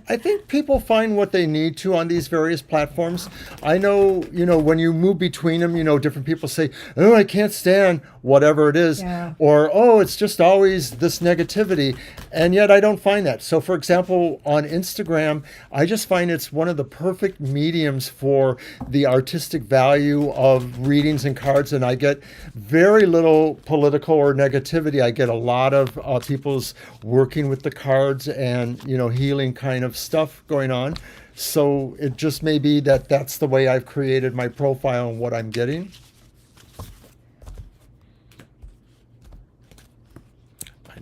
S1: I think people find what they need to on these various platforms. I know, when you move between them, different people say, oh, I can't stand whatever it is.
S2: Yeah.
S1: Or, oh, it's just always this negativity. And yet I don't find that. So, for example, on Instagram, I just find it's one of the perfect mediums for the artistic value of readings and cards. And I get very little political or negativity. I get a lot of people's working with the cards and, healing kind of stuff going on. So it just may be that that's the way I've created my profile and what I'm getting.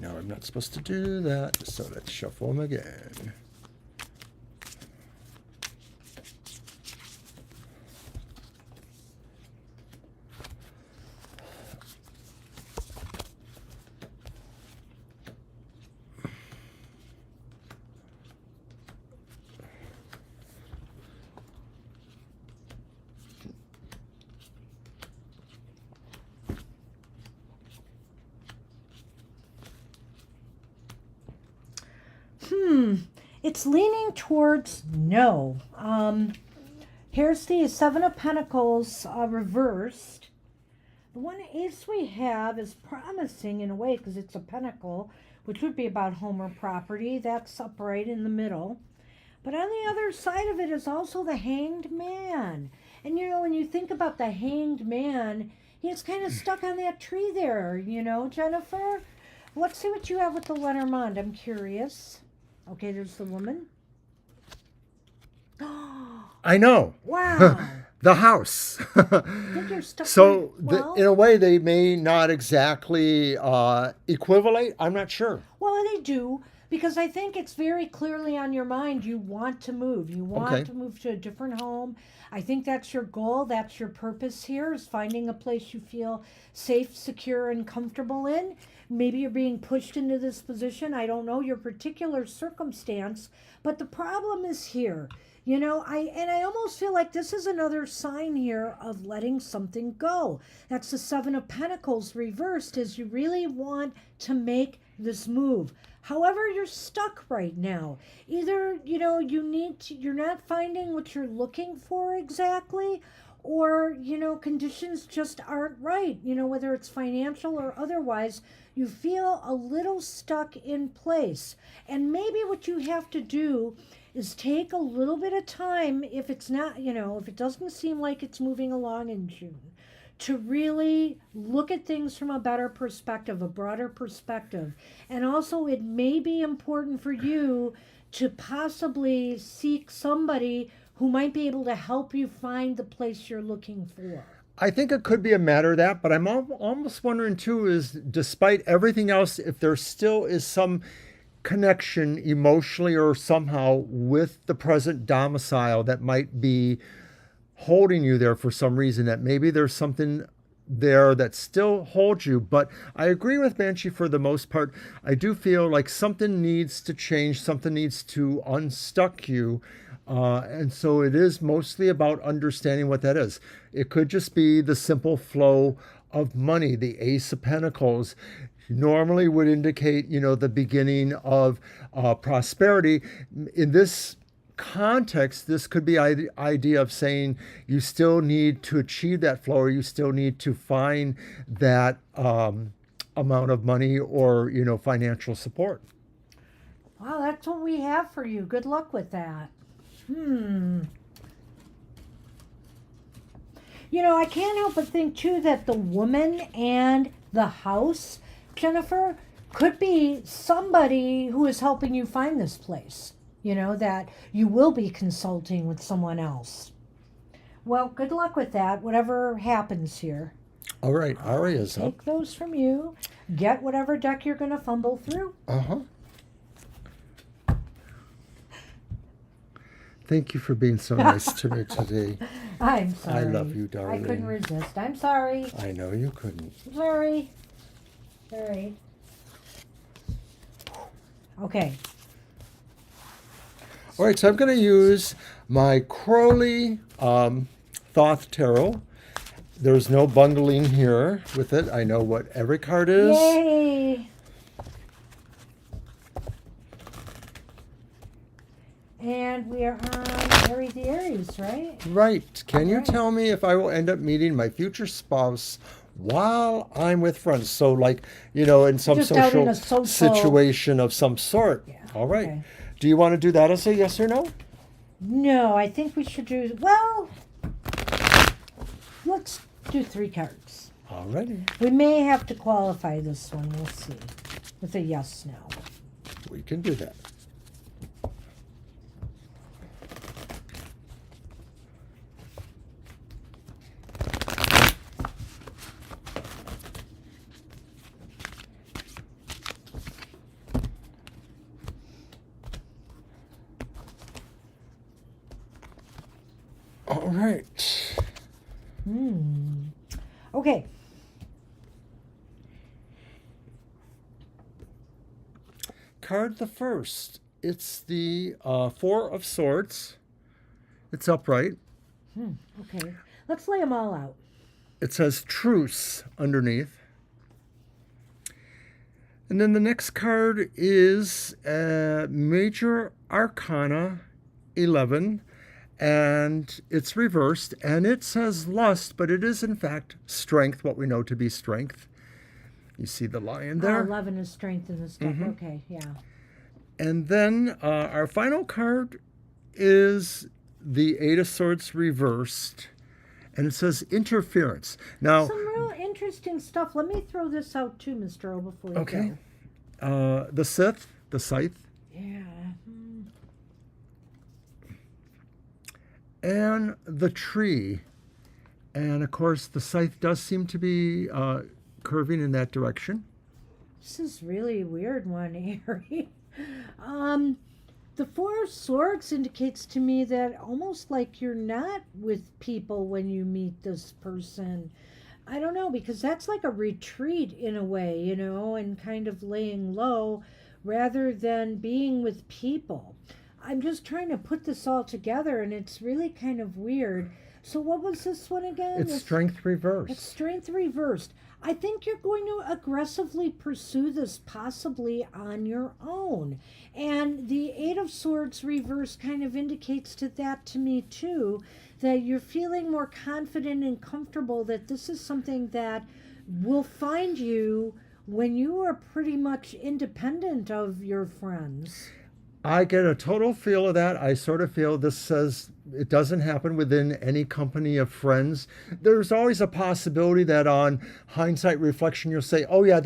S1: now I'm not supposed to do that, so let's shuffle them again.
S2: It's leaning towards no. Here's the Seven of Pentacles reversed. The one ace we have is promising in a way because it's a pentacle, which would be about home or property. That's upright in the middle. But on the other side of it is also the Hanged Man. And you know, when you think about the Hanged Man, he's kind of stuck on that tree there, you know, Jennifer. Let's see what you have with the Lenormand. I'm curious. Okay, there's the woman.
S1: I know.
S2: Wow.
S1: The house.
S2: Think you're stuck
S1: So,
S2: well,
S1: in a way, they may not exactly equivalate. I'm not sure.
S2: well, they do, because I think it's very clearly on your mind. You want to move. You want
S1: Okay.
S2: to move to a different home. I think that's your goal. That's your purpose here, is finding a place you feel safe, secure, and comfortable in. Maybe you're being pushed into this position. I don't know your particular circumstance, but the problem is here. You know, I almost feel like this is another sign here of letting something go. That's the Seven of Pentacles reversed, is you really want to make this move. However, you're stuck right now. Either, you know, you're not finding what you're looking for exactly, or, you know, conditions just aren't right. You know, whether it's financial or otherwise, you feel a little stuck in place. And maybe what you have to do is take a little bit of time, if it's not, you know, if it doesn't seem like it's moving along in June, to really look at things from a better perspective, a broader perspective. And also, it may be important for you to possibly seek somebody who might be able to help you find the place you're looking for.
S1: I think it could be a matter of that, but I'm almost wondering too, is despite everything else, if there still is some connection emotionally or somehow with the present domicile that might be holding you there for some reason, that maybe there's something there that still holds you. But I agree with Banshee for the most part. I do feel like something needs to change, something needs to unstuck you. And so it is mostly about understanding what that is. It could just be the simple flow of money. The Ace of Pentacles normally would indicate, you know, the beginning of prosperity. In this context, this could be the idea of saying you still need to achieve that flow, or you still need to find that amount of money or, you know, financial support.
S2: Wow, that's what we have for you. Good luck with that. You know, I can't help but think too that the woman and the house, Jennifer, could be somebody who is helping you find this place. You know, that you will be consulting with someone else. Well, good luck with that, whatever happens here.
S1: All right, Aria's up.
S2: Take those from you. Get whatever deck you're going to fumble through.
S1: Thank you for being so nice to me today.
S2: I'm sorry.
S1: I love you, darling.
S2: I couldn't resist. I'm sorry.
S1: I know you couldn't.
S2: Sorry. All right. Okay.
S1: All right, so I'm going to use my Crowley Thoth Tarot. There's no bungling here with it. I know what every card is.
S2: Yay! And we are on Aries the Aries, right?
S1: Right. Can you
S2: Right.
S1: tell me if I will end up meeting my future spouse while I'm with friends? So, like, you know, in some
S2: Just out in
S1: social
S2: a social-
S1: situation of some sort.
S2: Yeah,
S1: All right.
S2: okay.
S1: Do you want to do that as a yes or no?
S2: No, I think we should do, well, let's do 3 cards.
S1: All righty.
S2: We may have to qualify this one. We'll see. With a yes, no.
S1: We can do that. All right.
S2: Okay.
S1: Card the first. It's the Four of Swords. It's upright.
S2: Okay. Let's lay them all out.
S1: It says truce underneath. And then the next card is Major Arcana 11, and it's reversed, and it says lust, but it is in fact strength, what we know to be strength. You see the lion there?
S2: 11 is strength and the stuff. Okay, yeah.
S1: And then our final card is the Eight of Swords reversed, and it says interference. Now,
S2: Some real interesting stuff. Let me throw this out too, Mr. O, before you go.
S1: The Scythe, the scythe,
S2: Yeah.
S1: and the tree. And of course, the scythe does seem to be curving in that direction.
S2: This is really a weird one, Ari. The Four of Swords indicates to me that almost like you're not with people when you meet this person. I don't know, because that's like a retreat in a way, you know, and kind of laying low rather than being with people. I'm just trying to put this all together, and it's really kind of weird. So what was this one again?
S1: It's strength reversed.
S2: It's strength reversed. I think you're going to aggressively pursue this possibly on your own. And the Eight of Swords reverse kind of indicates to that to me too, that you're feeling more confident and comfortable that this is something that will find you when you are pretty much independent of your friends.
S1: I get a total feel of that. I sort of feel this says it doesn't happen within any company of friends. There's always a possibility that on hindsight reflection, you'll say, oh yeah,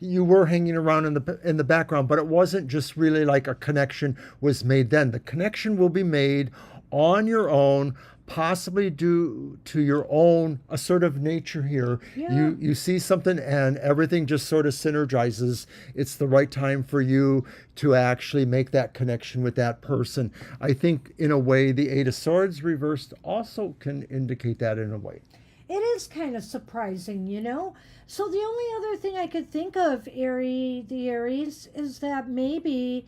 S1: you were hanging around in the background, but it wasn't just really like a connection was made then. The connection will be made on your own, possibly due to your own assertive nature here.
S2: Yeah.
S1: You see something and everything just sort of synergizes. It's the right time for you to actually make that connection with that person. I think in a way the Eight of Swords reversed also can indicate that in a way.
S2: It is kind of surprising, you know? So the only other thing I could think of, Aries, is that maybe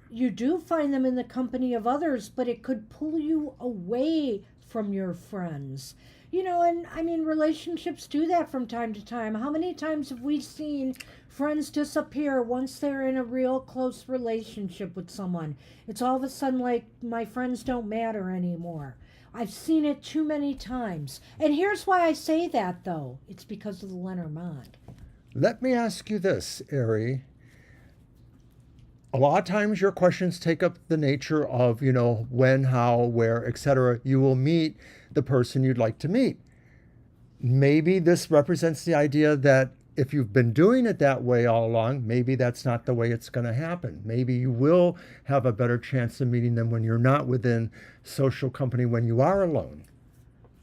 S2: you do find them in the company of others, but it could pull you away from your friends. You know, and I mean, relationships do that from time to time. How many times have we seen friends disappear once they're in a real close relationship with someone? It's all of a sudden like, my friends don't matter anymore. I've seen it too many times. And here's why I say that, though. It's because of the Lenormand.
S1: Let me ask you this, Ari. A lot of times your questions take up the nature of, you know, when, how, where, etc. You will meet the person you'd like to meet. Maybe this represents the idea that if you've been doing it that way all along, maybe that's not the way it's going to happen. Maybe you will have a better chance of meeting them when you're not within social company, when you are alone.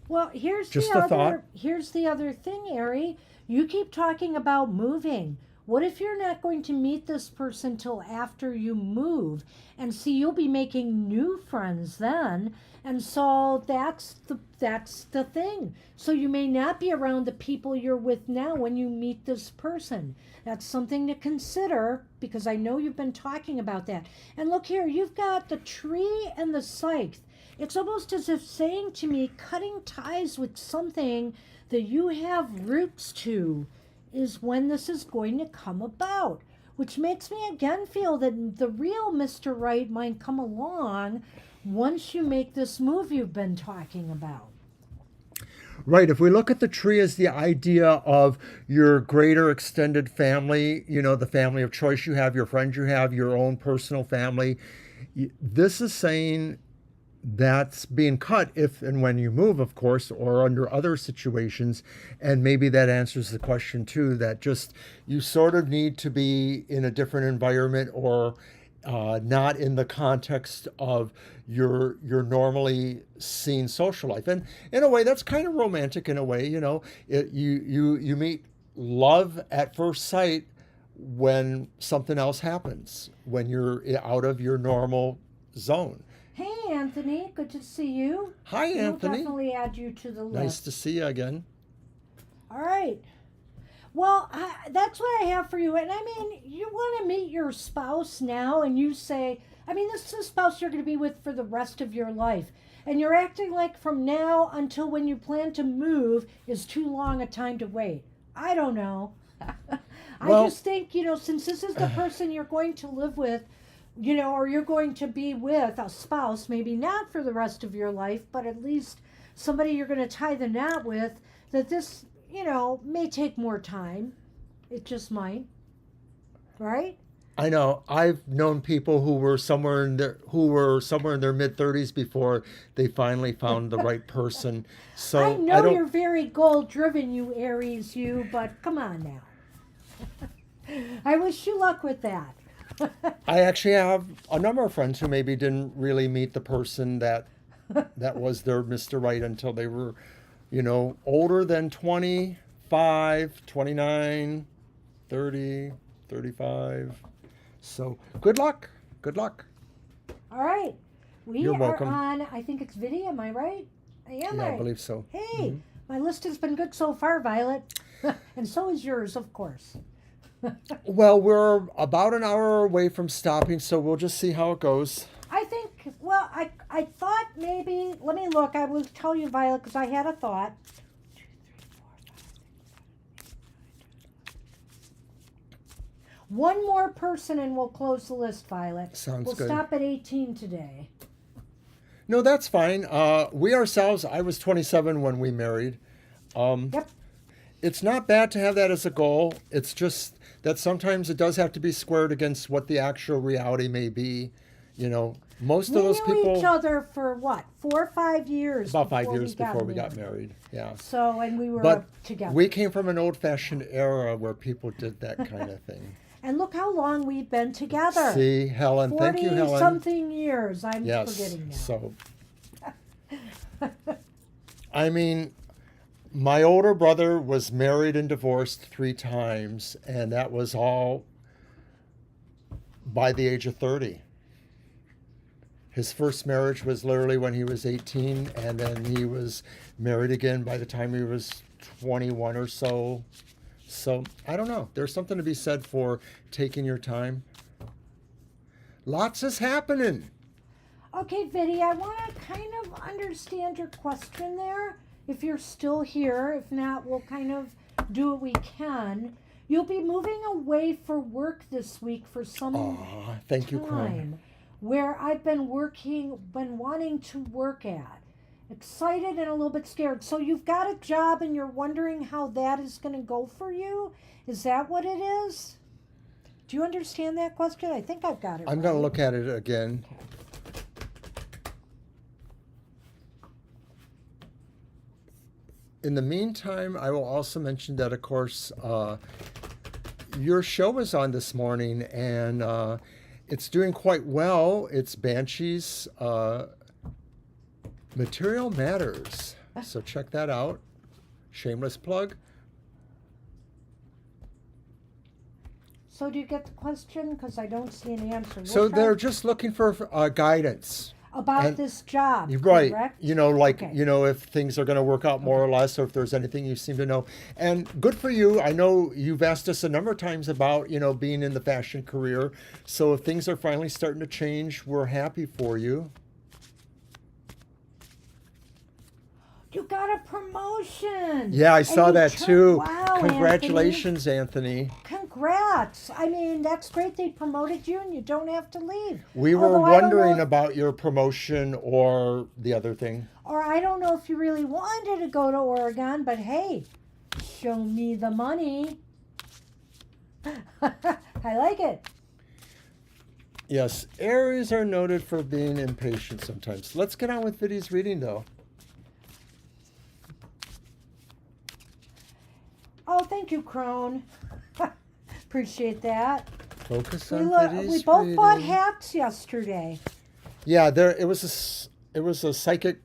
S2: Well, here's
S1: Just
S2: the
S1: a
S2: other
S1: thought.
S2: here's the other thing, Ari. You keep talking about moving. What if you're not going to meet this person till after you move? And see, you'll be making new friends then. And so that's the thing. So you may not be around the people you're with now when you meet this person. That's something to consider, because I know you've been talking about that. And look here, you've got the tree and the scythe. It's almost as if saying to me, cutting ties with something that you have roots to is when this is going to come about, which makes me again feel that the real Mr. Right might come along once you make this move you've been talking about.
S1: Right. If we look at the tree as the idea of your greater extended family, you know, the family of choice you have, your friends you have, your own personal family, this is saying that's being cut if and when you move, of course, or under other situations. And maybe that answers the question too, that just you sort of need to be in a different environment, or not in the context of your normally seen social life. And in a way, that's kind of romantic in a way, you know. You meet love at first sight when something else happens, when you're out of your normal zone.
S2: Hey, Anthony. Good to see you.
S1: Hi,
S2: We'll
S1: Anthony.
S2: definitely add you to the list.
S1: Nice to see you again.
S2: All right. Well, that's what I have for you. And I mean, you want to meet your spouse now, and you say, I mean, this is a spouse you're going to be with for the rest of your life. And you're acting like from now until when you plan to move is too long a time to wait. I don't know. I just think, since this is the person you're going to live with, or you're going to be with a spouse, maybe not for the rest of your life, but at least somebody you're going to tie the knot with, that this, may take more time. It just might. Right?
S1: I know. I've known people who were somewhere in their mid-30s before they finally found the right person. So
S2: I know you're very goal-driven, you Aries, but come on now. I wish you luck with that.
S1: I actually have a number of friends who maybe didn't really meet the person that was their Mr. Right until they were, older than 25, 29, 30, 35. So good luck. Good luck.
S2: All right.
S1: You're welcome.
S2: On, I think it's video, am I right? I am
S1: Yeah,
S2: right.
S1: I believe so.
S2: Hey, my list has been good so far, Violet. And so is yours, of course.
S1: Well, we're about an hour away from stopping, so we'll just see how it goes.
S2: I think, I thought maybe, let me look. I will tell you, Violet, because I had a thought. 2, 3, 4, 5, 6, 7, 8, 9, 10. One more person and we'll close the list, Violet.
S1: Sounds
S2: We'll
S1: good.
S2: stop at 18 today.
S1: No, that's fine. We ourselves, I was 27 when we married.
S2: Yep.
S1: It's not bad to have that as a goal. It's just that sometimes it does have to be squared against what the actual reality may be. Most of those
S2: We knew
S1: people...
S2: each other for what, 4 or 5 years?
S1: About 5 years before we got married. Yeah.
S2: So, and we were
S1: But
S2: together.
S1: we came from an old-fashioned era where people did that kind of thing.
S2: And look how long we've been together.
S1: See, Helen. Thank you, Helen.
S2: 40-something years. I'm
S1: Yes.
S2: forgetting now.
S1: So, I mean, my older brother was married and divorced 3 times, and that was all by the age of 30. His first marriage was literally when he was 18, and then he was married again by the time he was 21 or so. So, I don't know. There's something to be said for taking your time. Lots is happening.
S2: Okay, Viddy, I want to kind of understand your question there. If you're still here, if not, we'll kind of do what we can. You'll be moving away for work this week for some
S1: Thank you, Crown.
S2: time where I've been wanting to work at. Excited and a little bit scared. So you've got a job and you're wondering how that is going to go for you? Is that what it is? Do you understand that question? I think I've got it
S1: I'm going to look at it again. In the meantime, I will also mention that, of course, your show was on this morning, and it's doing quite well. It's Banshee's Material Matters. So check that out. Shameless plug.
S2: So do you get the question? Because I don't see an answer.
S1: So
S2: What
S1: they're
S2: kind-
S1: just looking for guidance.
S2: about
S1: and-
S2: this job,
S1: Right.
S2: correct?
S1: Like,
S2: Okay.
S1: if things are going to work out more or less, or if there's anything you seem to know. And good for you. I know you've asked us a number of times about, being in the fashion career. So if things are finally starting to change, we're happy for you.
S2: You got a promotion.
S1: Yeah, I saw
S2: you
S1: that
S2: turned-
S1: too.
S2: Wow,
S1: Congratulations, Anthony.
S2: Congrats. I mean, that's great they promoted you and you don't have to leave.
S1: We were
S2: Although I don't know
S1: wondering
S2: if-
S1: about your promotion or the other thing.
S2: Or I don't know if you really wanted to go to Oregon, but hey, show me the money. I like it.
S1: Yes, Aries are noted for being impatient sometimes. Let's get on with Viddy's reading, though.
S2: Oh, thank you, Crone. Appreciate that.
S1: Focus
S2: We,
S1: on
S2: lo-
S1: Viddy's
S2: we both bought
S1: reading.
S2: hats yesterday.
S1: Yeah, it was a psychic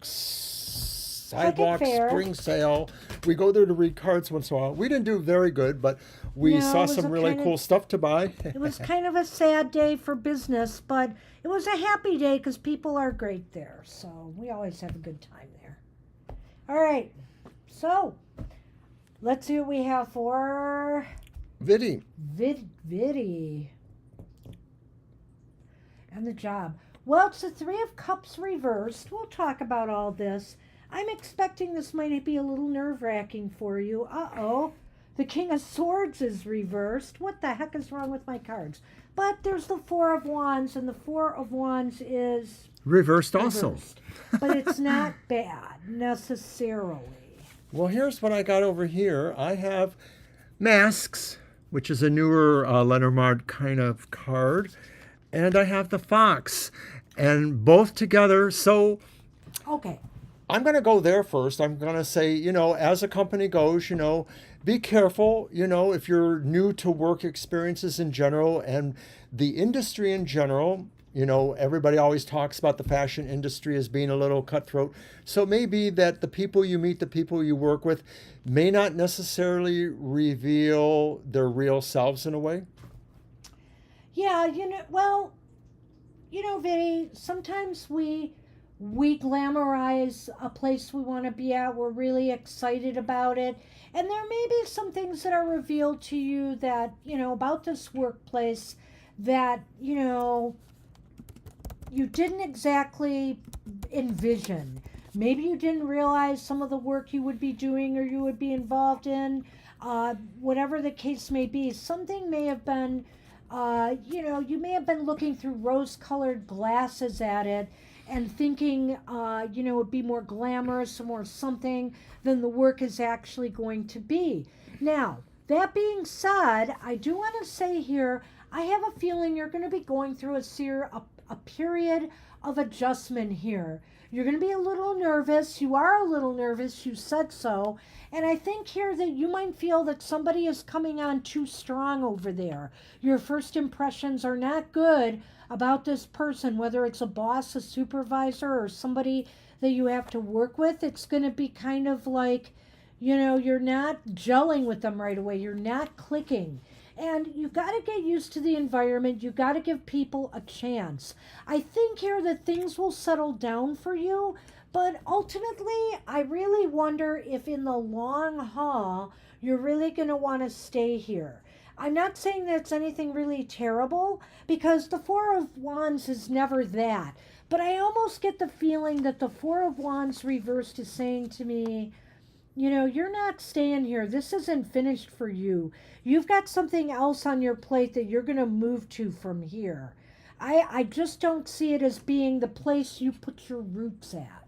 S1: Sidewalk
S2: Fair.
S1: Spring Sale. We go there to read cards once in a while. We didn't do very good, but we
S2: No,
S1: saw
S2: it was
S1: some
S2: a
S1: really
S2: kind of-
S1: cool stuff to buy.
S2: It was kind of a sad day for business, but it was a happy day because people are great there. So we always have a good time there. All right. So let's see what we have for
S1: Viddy.
S2: Viddy. And the job. Well, it's the Three of Cups reversed. We'll talk about all this. I'm expecting this might be a little nerve-wracking for you. Uh-oh. The King of Swords is reversed. What the heck is wrong with my cards? But there's the Four of Wands, and the Four of Wands is
S1: Reversed also.
S2: reversed. But it's not bad, necessarily.
S1: Well, here's what I got over here. I have Masks, which is a newer Lenormand kind of card. And I have the Fox. And both together. So
S2: Okay.
S1: I'm going to go there first. I'm going to say, as a company goes, be careful, if you're new to work experiences in general and the industry in general. Everybody always talks about the fashion industry as being a little cutthroat. So it may be that the people you meet, the people you work with, may not necessarily reveal their real selves in a way.
S2: Yeah, Vinny, sometimes we glamorize a place we want to be at. We're really excited about it. And there may be some things that are revealed to you that, about this workplace that, you didn't exactly envision. Maybe you didn't realize some of the work you would be doing or you would be involved in. Whatever the case may be, something may have been, you may have been looking through rose-colored glasses at it and thinking, it would be more glamorous or more something than the work is actually going to be. Now, that being said, I do want to say here, I have a feeling you're going to be going through a period of adjustment here. You're going to be a little nervous. You are a little nervous. You said so. And I think here that you might feel that somebody is coming on too strong over there. Your first impressions are not good about this person, whether it's a boss, a supervisor, or somebody that you have to work with. It's going to be kind of like, you're not gelling with them right away. You're not clicking. And you've got to get used to the environment. You've got to give people a chance. I think here that things will settle down for you, but ultimately, I really wonder if in the long haul, you're really going to want to stay here. I'm not saying that's anything really terrible, because the Four of Wands is never that. But I almost get the feeling that the Four of Wands reversed is saying to me, you're not staying here. This isn't finished for you. You've got something else on your plate that you're going to move to from here. I just don't see it as being the place you put your roots at.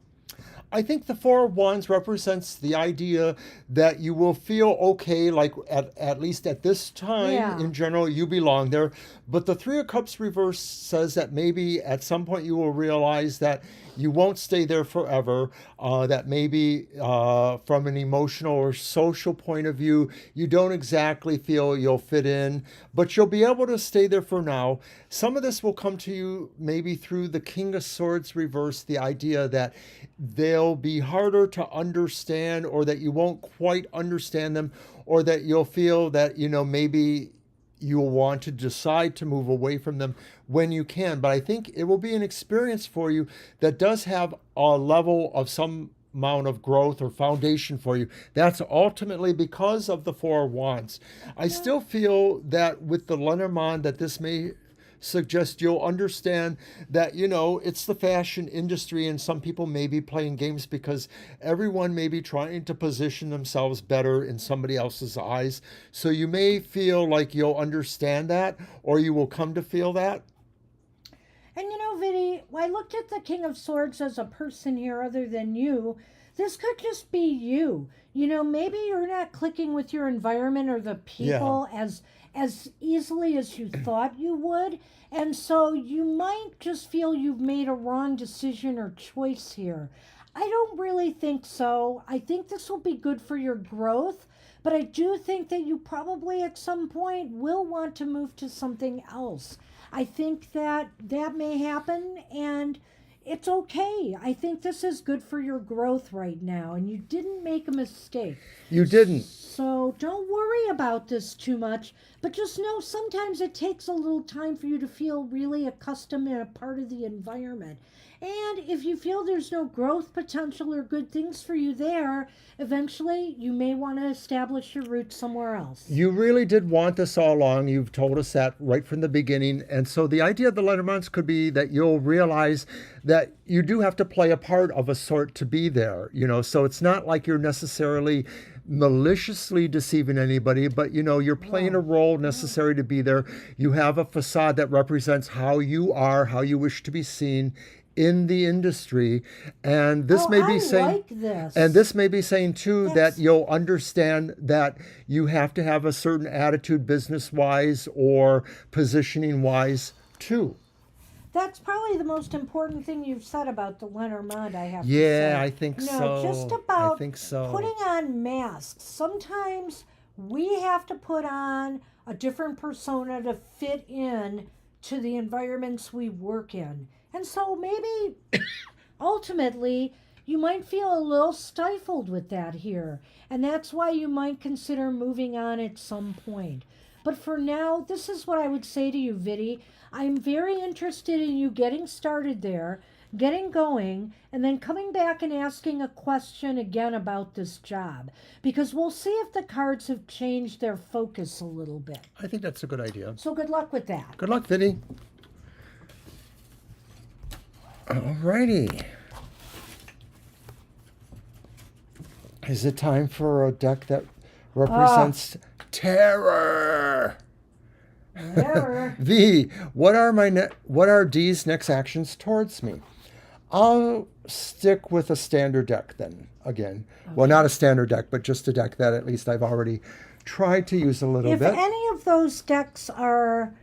S1: I think the Four of Wands represents the idea that you will feel okay, like at least at this time in general, you belong there. But the Three of Cups reverse says that maybe at some point you will realize that you won't stay there forever, that maybe from an emotional or social point of view, you don't exactly feel you'll fit in, but you'll be able to stay there for now. Some of this will come to you maybe through the King of Swords reverse, the idea that they'll be harder to understand, or that you won't quite understand them, or that you'll feel that, maybe you'll want to decide to move away from them when you can. But I think it will be an experience for you that does have a level of some amount of growth or foundation for you. That's ultimately because of the Four of Wands. I still feel that with the Lenormand that this may suggest you'll understand that, it's the fashion industry and some people may be playing games because everyone may be trying to position themselves better in somebody else's eyes. So you may feel like you'll understand that, or you will come to feel that.
S2: And Vinny, I looked at the King of Swords as a person here other than you. This could just be you. Maybe you're not clicking with your environment or the people as easily as you thought you would. And so you might just feel you've made a wrong decision or choice here. I don't really think so. I think this will be good for your growth, but I do think that you probably at some point will want to move to something else. I think that may happen, and it's okay. I think this is good for your growth right now, and you didn't make a mistake.
S1: You didn't.
S2: So don't worry about this too much, but just know sometimes it takes a little time for you to feel really accustomed and a part of the environment. And if you feel there's no growth potential or good things for you there, eventually you may want to establish your roots somewhere else.
S1: You really did want this all along. You've told us that right from the beginning. And so the idea of the Lenormands could be that you'll realize that you do have to play a part of a sort to be there, so it's not like you're necessarily maliciously deceiving anybody, but you're playing a role necessary to be there. You have a facade that represents how you are, how you wish to be seen in the industry, and this may be saying,
S2: like this.
S1: and this may be saying too that you'll understand that you have to have a certain attitude business wise or positioning wise too.
S2: That's probably the most important thing you've said about the Lenormand, I have to
S1: Yeah,
S2: say.
S1: I think so.
S2: Just about
S1: I think so.
S2: putting on masks. Sometimes we have to put on a different persona to fit in to the environments we work in. And so maybe ultimately you might feel a little stifled with that here. And that's why you might consider moving on at some point. But for now, this is what I would say to you, Viddy. I'm very interested in you getting started there, getting going, and then coming back and asking a question again about this job. Because we'll see if the cards have changed their focus a little bit.
S1: I think that's a good idea.
S2: So good luck with that.
S1: Good luck, Vinny. Alrighty. Is it time for a deck that represents terror?
S2: Never.
S1: V, what are D's next actions towards me? I'll stick with a standard deck then, again. Okay. Well, not a standard deck, but just a deck that at least I've already tried to use a little bit.
S2: If any of those decks are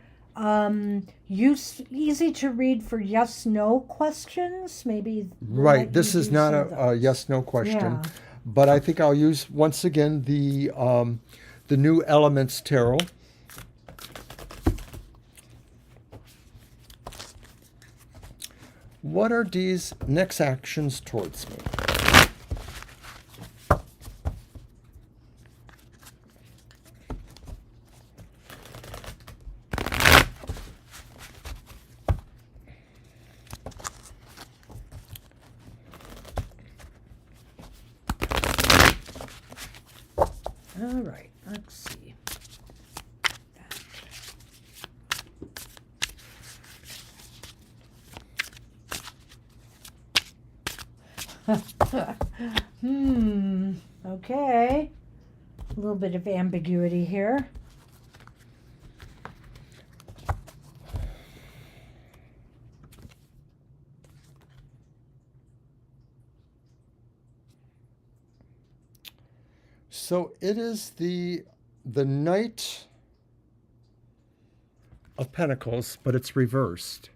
S2: easy to read for yes/no questions, maybe.
S1: Right, this is not a yes/no question. Yeah. But I think I'll use, once again, the New Elements Tarot. What are D's next actions towards me?
S2: All right, let's see. Okay. A little bit of ambiguity here.
S1: So it is the Knight of Pentacles, but it's reversed.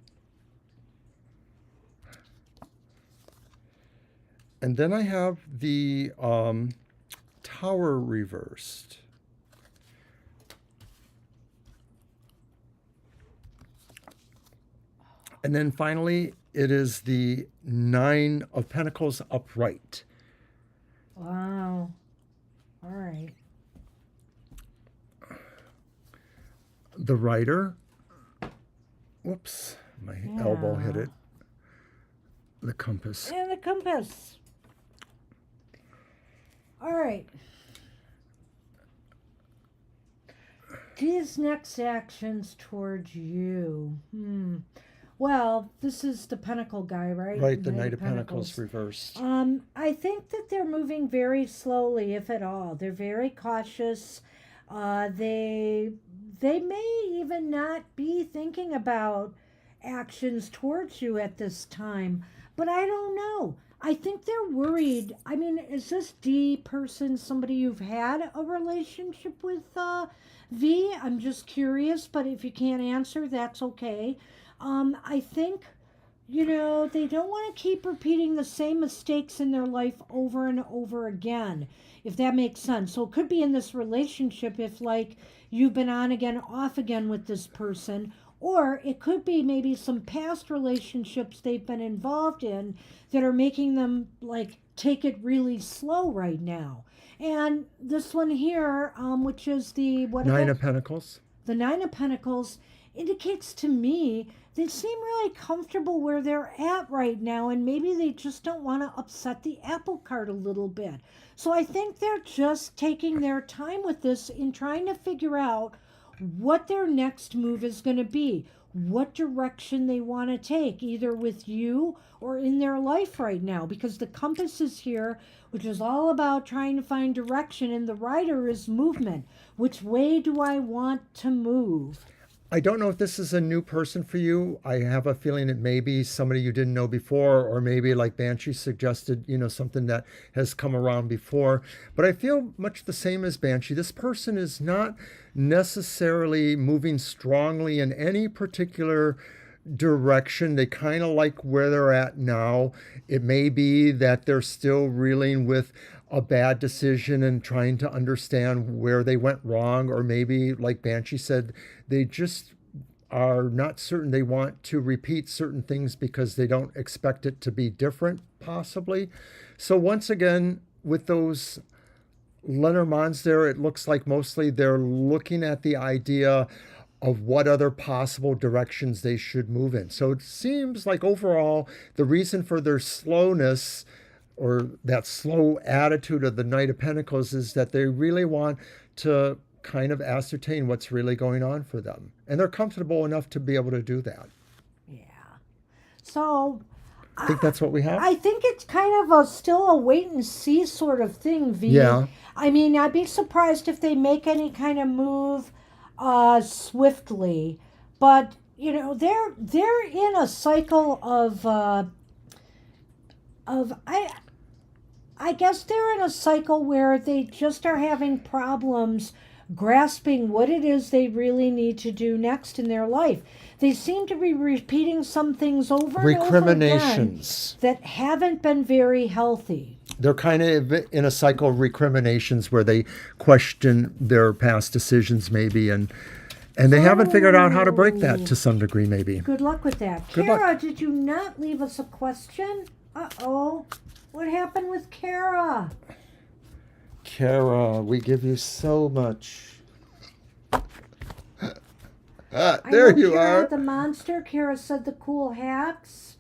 S1: And then I have the Tower reversed. And then finally, it is the Nine of Pentacles upright.
S2: Wow. All right.
S1: The Rider. Whoops, my elbow hit it. The Compass.
S2: And the Compass. All right. These next actions towards you. Well, this is the Pentacle guy, right?
S1: Right, the Knight of Pentacles reversed.
S2: I think that they're moving very slowly, if at all. They're very cautious. They may even not be thinking about actions towards you at this time, but I don't know. I think they're worried. I mean, is this D person somebody you've had a relationship with, V? I'm just curious, but if you can't answer, that's okay. I think, they don't want to keep repeating the same mistakes in their life over and over again, if that makes sense. So it could be in this relationship if, like, you've been on again, off again with this person, Or it could be maybe some past relationships they've been involved in that are making them like take it really slow right now. And this one here, which is the what
S1: Nine
S2: again?
S1: of Pentacles.
S2: The Nine of Pentacles indicates to me they seem really comfortable where they're at right now, and maybe they just don't want to upset the apple cart a little bit. So I think they're just taking their time with this in trying to figure out what their next move is going to be, what direction they want to take, either with you or in their life right now, because the compass is here, which is all about trying to find direction, and the rider is movement. Which way do I want to move?
S1: I don't know if this is a new person for you. I have a feeling it may be somebody you didn't know before, or maybe like Banshee suggested, something that has come around before. But I feel much the same as Banshee. This person is not necessarily moving strongly in any particular direction. They kind of like where they're at now. It may be that they're still reeling with a bad decision and trying to understand where they went wrong, or maybe like Banshee said, they just are not certain they want to repeat certain things because they don't expect it to be different, possibly. So once again, with those Lenormands there, it looks like mostly they're looking at the idea of what other possible directions they should move in. So it seems like overall, the reason for their slowness, or that slow attitude of the Knight of Pentacles, is that they really want to kind of ascertain what's really going on for them. And they're comfortable enough to be able to do that.
S2: Yeah. So
S1: I think that's what we have.
S2: I think it's kind of still a wait and see sort of thing, V.
S1: Yeah.
S2: I mean, I'd be surprised if they make any kind of move swiftly, but they're in a cycle of I guess they're in a cycle where they just are having problems grasping what it is they really need to do next in their life. They seem to be repeating some things over and over again
S1: Recriminations
S2: that haven't been very healthy.
S1: They're kind of in a cycle of recriminations where they question their past decisions, maybe, and they haven't figured out how to break that to some degree, maybe.
S2: Good luck with that.
S1: Good
S2: Kara,
S1: luck.
S2: did you not leave us a question? Uh-oh. What happened with Kara?
S1: Kara, we give you so much.
S2: I
S1: There
S2: know
S1: you
S2: Kara
S1: are.
S2: the monster. Kara said the cool hats.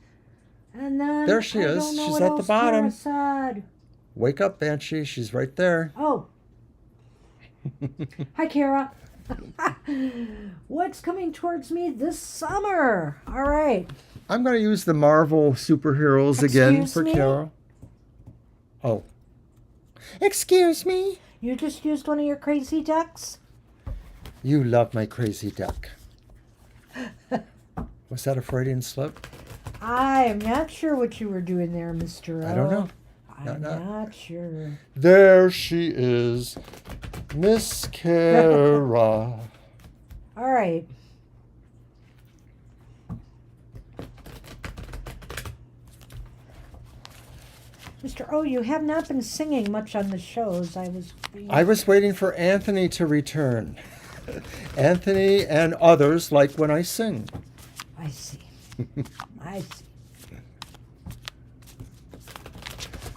S2: And then
S1: There she
S2: I
S1: is.
S2: don't know
S1: She's
S2: what
S1: at the
S2: else
S1: bottom.
S2: Kara said.
S1: Wake up, Banshee. She's right there.
S2: Oh. Hi, Kara. What's coming towards me this summer? All right.
S1: I'm going to use the Marvel superheroes again
S2: Excuse
S1: for
S2: me?
S1: Kara. Oh. Excuse me?
S2: You just used one of your crazy decks?
S1: You love my crazy duck. Was that a Freudian slip?
S2: I am not sure what you were doing there, Mr. O.
S1: I don't know.
S2: I'm not sure.
S1: There she is, Miss Kara.
S2: All right. Mr. O, you have not been singing much on the shows.
S1: I was waiting for Anthony to return. Anthony and others like when I sing.
S2: I see. I see.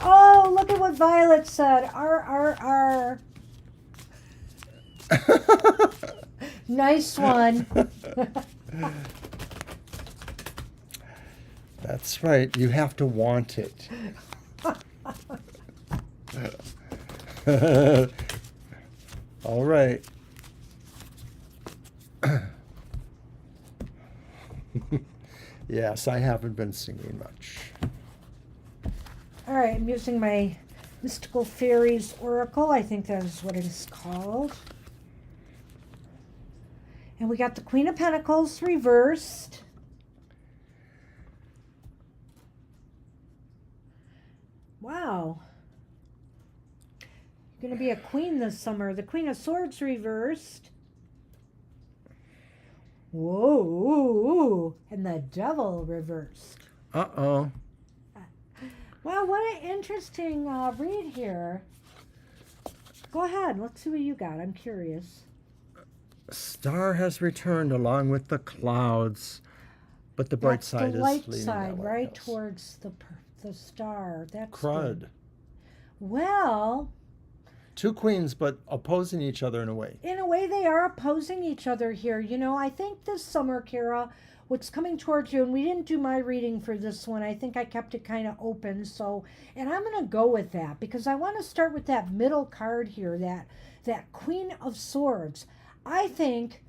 S2: Oh, look at what Violet said. R. Nice one.
S1: That's right. You have to want it. All right. Yes, I haven't been singing much.
S2: All right, I'm using my Mystical Fairies Oracle. I think that is what it is called. And we got the Queen of Pentacles reversed. Wow. You're going to be a queen this summer. The Queen of Swords reversed. Whoa. And the Devil reversed.
S1: Uh-oh.
S2: Wow, what an interesting read here. Go ahead. Let's see what you got. I'm curious.
S1: Star has returned along with the clouds, but the bright
S2: That's
S1: side
S2: the
S1: is
S2: light
S1: leaning
S2: side,
S1: that way.
S2: right
S1: Yes.
S2: towards the star. That's
S1: Crud.
S2: good. Well,
S1: Two queens, but opposing each other in a way.
S2: in a way, they are opposing each other here. You know, I think this summer, Kara, what's coming towards you, and we didn't do my reading for this one. I think I kept it kind of open. So, and I'm going to go with that because I want to start with that middle card here, that Queen of Swords. I think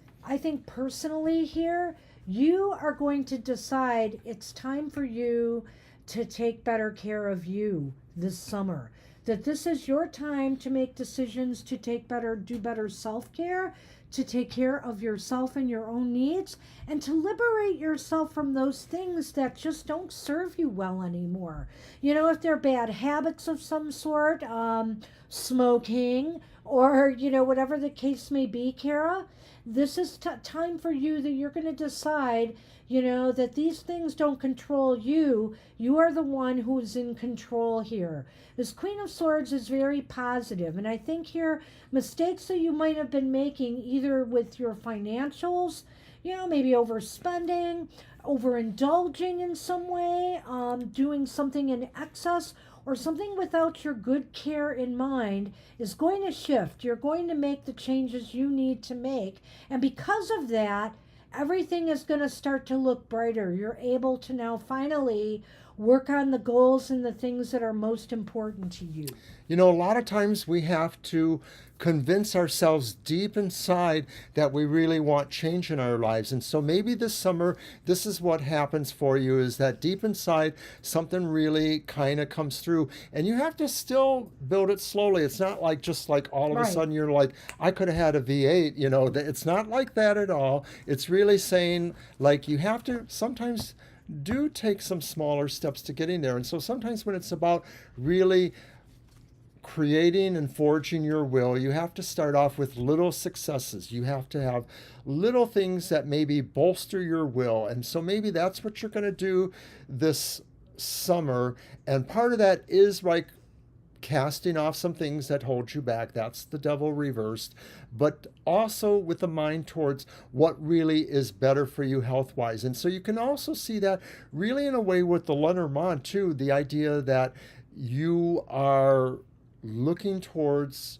S2: personally here, you are going to decide it's time for you to take better care of you this summer, that this is your time to make decisions to do better self-care, to take care of yourself and your own needs, and to liberate yourself from those things that just don't serve you well anymore. You know, if they're bad habits of some sort, smoking, or, you know, whatever the case may be, Kara, this is time for you that you're going to decide, you know, that these things don't control you. You are the one who is in control here. This Queen of Swords is very positive, and I think here mistakes that you might have been making either with your financials, you know, maybe overspending, overindulging in some way, doing something in excess, or something without your good care in mind is going to shift. You're going to make the changes you need to make. And because of that, everything is going to start to look brighter. You're able to now finally work on the goals and the things that are most important to you.
S1: You know, a lot of times we have to convince ourselves deep inside that we really want change in our lives. And so maybe this summer, this is what happens for you, is that deep inside, something really kind of comes through. And you have to still build it slowly. It's not like just like all of a
S2: Right.
S1: sudden you're like, I could have had a V8, you know, it's not like that at all. It's really saying like you have to sometimes do take some smaller steps to getting there. And so sometimes when it's about really creating and forging your will, you have to start off with little successes. You have to have little things that maybe bolster your will. And so maybe that's what you're going to do this summer. And part of that is like casting off some things that hold you back. That's the devil reversed. But also with a mind towards what really is better for you health wise. And so you can also see that really in a way with the Lenormand too, the idea that you are looking towards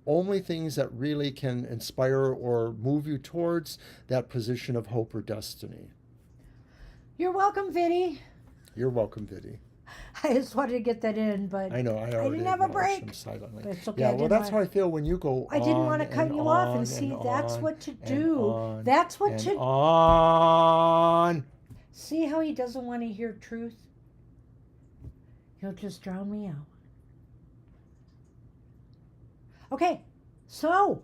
S1: only things that really can inspire or move you towards that position of hope or destiny.
S2: You're welcome, Vinny.
S1: You're welcome, Viddy.
S2: I just wanted to get that in, but
S1: I know, I already
S2: didn't have a
S1: acknowledged
S2: break.
S1: him silently.
S2: But it's okay,
S1: Yeah,
S2: I
S1: well,
S2: didn't
S1: that's
S2: want-
S1: how I feel when you go
S2: I didn't want to cut you off, and see, that's what to do. That's what to
S1: on.
S2: see how he doesn't want to hear truth. He'll just drown me out. Okay, so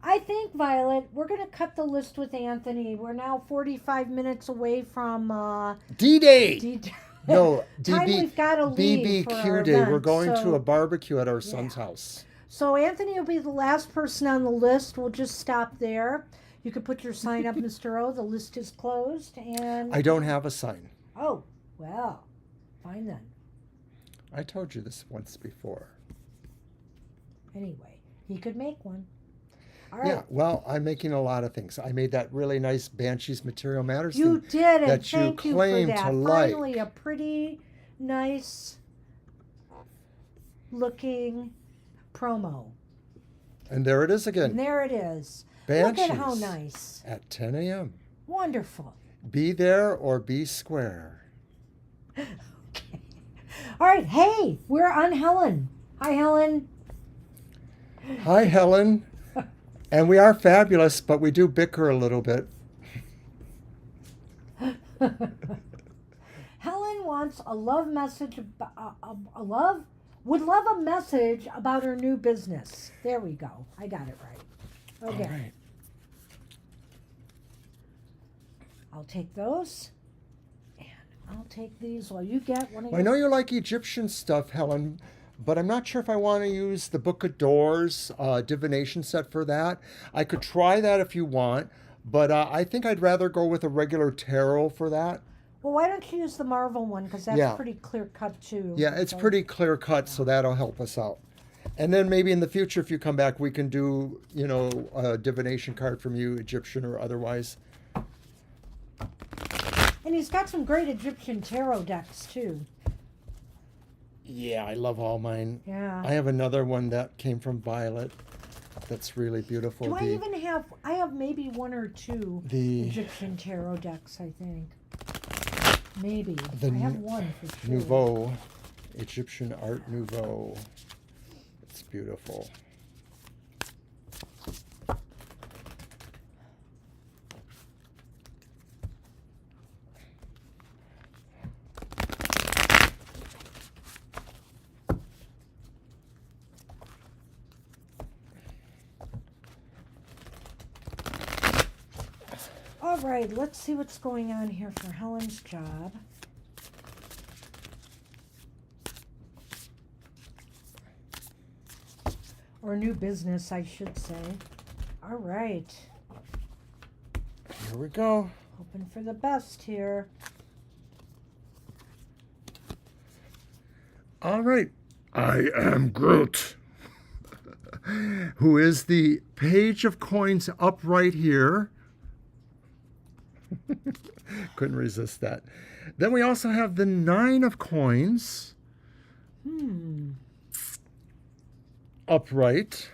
S2: I think, Violet, we're going to cut the list with Anthony. We're now 45 minutes away from
S1: D-Day!
S2: D-
S1: No,
S2: time we've got to leave for our
S1: BBQ Day. We're
S2: event,
S1: going
S2: so-
S1: to a barbecue at our son's house.
S2: So Anthony will be the last person on the list. We'll just stop there. You could put your sign up, Mr. O. The list is closed, and
S1: I don't have a sign.
S2: oh, well, fine then.
S1: I told you this once before.
S2: Anyway, he could make one. All right.
S1: Yeah, well, I'm making a lot of things. I made that really nice Banshees Material Matters
S2: You
S1: thing
S2: did, and
S1: that you
S2: thank you for
S1: claim
S2: that.
S1: to like.
S2: Finally, a pretty nice looking promo.
S1: And there it is
S2: And
S1: again.
S2: there it is.
S1: Banshees
S2: Look at how nice.
S1: at 10 a.m.
S2: Wonderful.
S1: Be there or be square.
S2: Okay. All right. Hey, we're on Helen. Hi, Helen.
S1: Hi, Helen. And we are fabulous, but we do bicker a little bit.
S2: Helen wants a love message. Would love a message about her new business. There we go. I got it right. Okay.
S1: All right.
S2: I'll take those. And I'll take these while you get one of
S1: I know you like Egyptian stuff, Helen, but I'm not sure if I want to use the Book of Doors divination set for that. I could try that if you want, but I think I'd rather go with a regular tarot for that.
S2: Well, why don't you use the Marvel one? Because that's
S1: Yeah.
S2: pretty clear cut too.
S1: Yeah, it's
S2: So-
S1: pretty clear cut, so that'll help us out. And then maybe in the future, if you come back, we can do, a divination card from you, Egyptian or otherwise.
S2: And he's got some great Egyptian tarot decks too.
S1: Yeah, I love all mine.
S2: Yeah.
S1: I have another one that came from Violet that's really beautiful.
S2: Do I even have, I have maybe one or two
S1: the
S2: Egyptian tarot decks, I think. Maybe.
S1: The
S2: I have one for sure.
S1: Nouveau, Egyptian Art Nouveau. It's beautiful.
S2: All right, let's see what's going on here for Helen's job. Or new business, I should say. All right.
S1: Here we go.
S2: Hoping for the best here.
S1: All right. I am Groot. Who is the Page of Coins up right here. Couldn't resist that. Then we also have the 9 of Coins. Upright.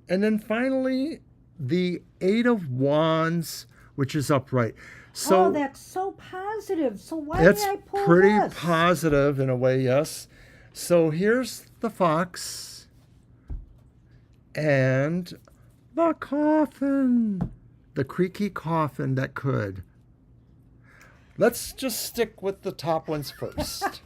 S1: And then finally, the 8 of Wands, which is upright. So
S2: that's so positive. So why did I pull
S1: pretty
S2: this?
S1: positive in a way, yes. So here's the fox and the coffin. The creaky coffin that could. Let's just stick with the top ones first.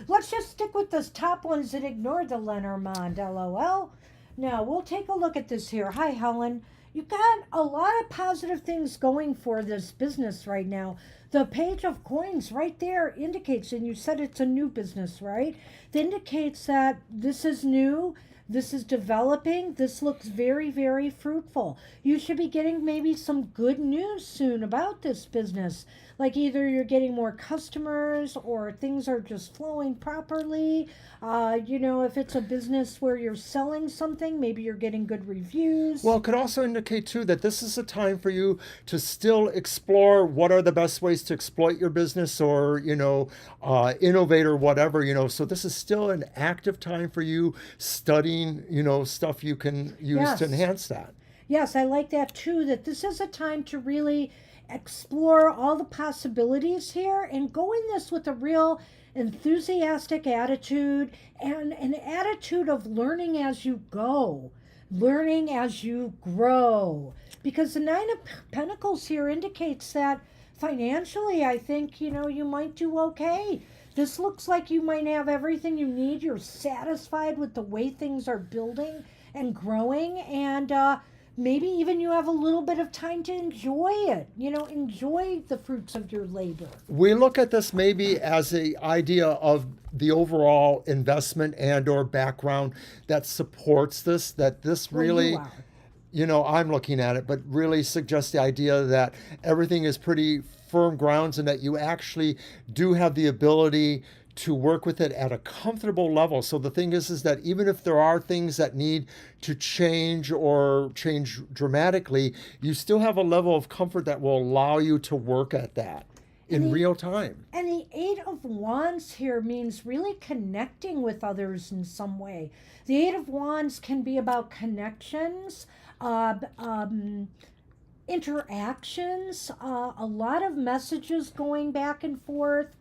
S2: Let's just stick with those top ones and ignore the Lenormand, LOL. Now, we'll take a look at this here. Hi, Helen. You've got a lot of positive things going for this business right now. The Page of Coins right there indicates, and you said it's a new business, right? It indicates that this is new. This is developing. This looks very, very fruitful. You should be getting maybe some good news soon about this business. Like either you're getting more customers or things are just flowing properly. If it's a business where you're selling something, maybe you're getting good reviews.
S1: Well, it could also indicate, too, that this is a time for you to still explore what are the best ways to exploit your business or, innovate or whatever, So this is still an active time for you studying, stuff you can use to enhance that.
S2: Yes, I like that, too, that this is a time to really explore all the possibilities here and go in this with a real enthusiastic attitude and an attitude of learning as you go, learning as you grow. Because the 9 of Pentacles here indicates that financially, I think, you might do okay. This looks like you might have everything you need. You're satisfied with the way things are building and growing, and maybe even you have a little bit of time to enjoy it, enjoy the fruits of your labor.
S1: We look at this maybe as an idea of the overall investment and or background that supports this, that this really, I'm looking at it, but really suggests the idea that everything is pretty firm grounds and that you actually do have the ability to work with it at a comfortable level. So the thing is that even if there are things that need to change or change dramatically, you still have a level of comfort that will allow you to work at that in real time.
S2: And the 8 of Wands here means really connecting with others in some way. The 8 of Wands can be about connections, interactions, a lot of messages going back and forth.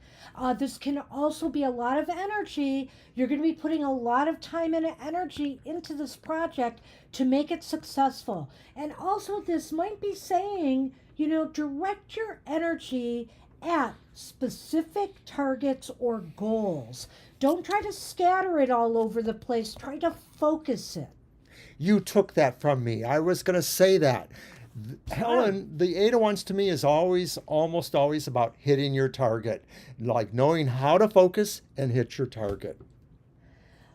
S2: This can also be a lot of energy. You're going to be putting a lot of time and energy into this project to make it successful. And also this might be saying, direct your energy at specific targets or goals. Don't try to scatter it all over the place. Try to focus it.
S1: You took that from me. I was going to say that. Helen, the 8 of Wands to me is almost always about hitting your target, like knowing how to focus and hit your target.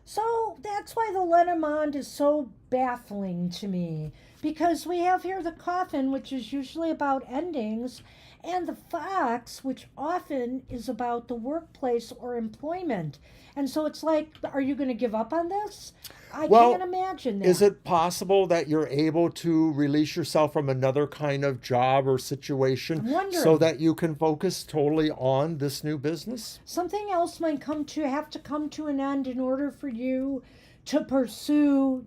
S2: So that's why the Lenormand is so baffling to me because we have here the coffin, which is usually about endings, and the fox, which often is about the workplace or employment. And so it's like, are you going to give up on this? I
S1: Well,
S2: can't imagine that.
S1: is it possible that you're able to release yourself from another kind of job or situation
S2: I'm wondering.
S1: so that you can focus totally on this new business?
S2: Something else might have to come to an end in order for you to pursue,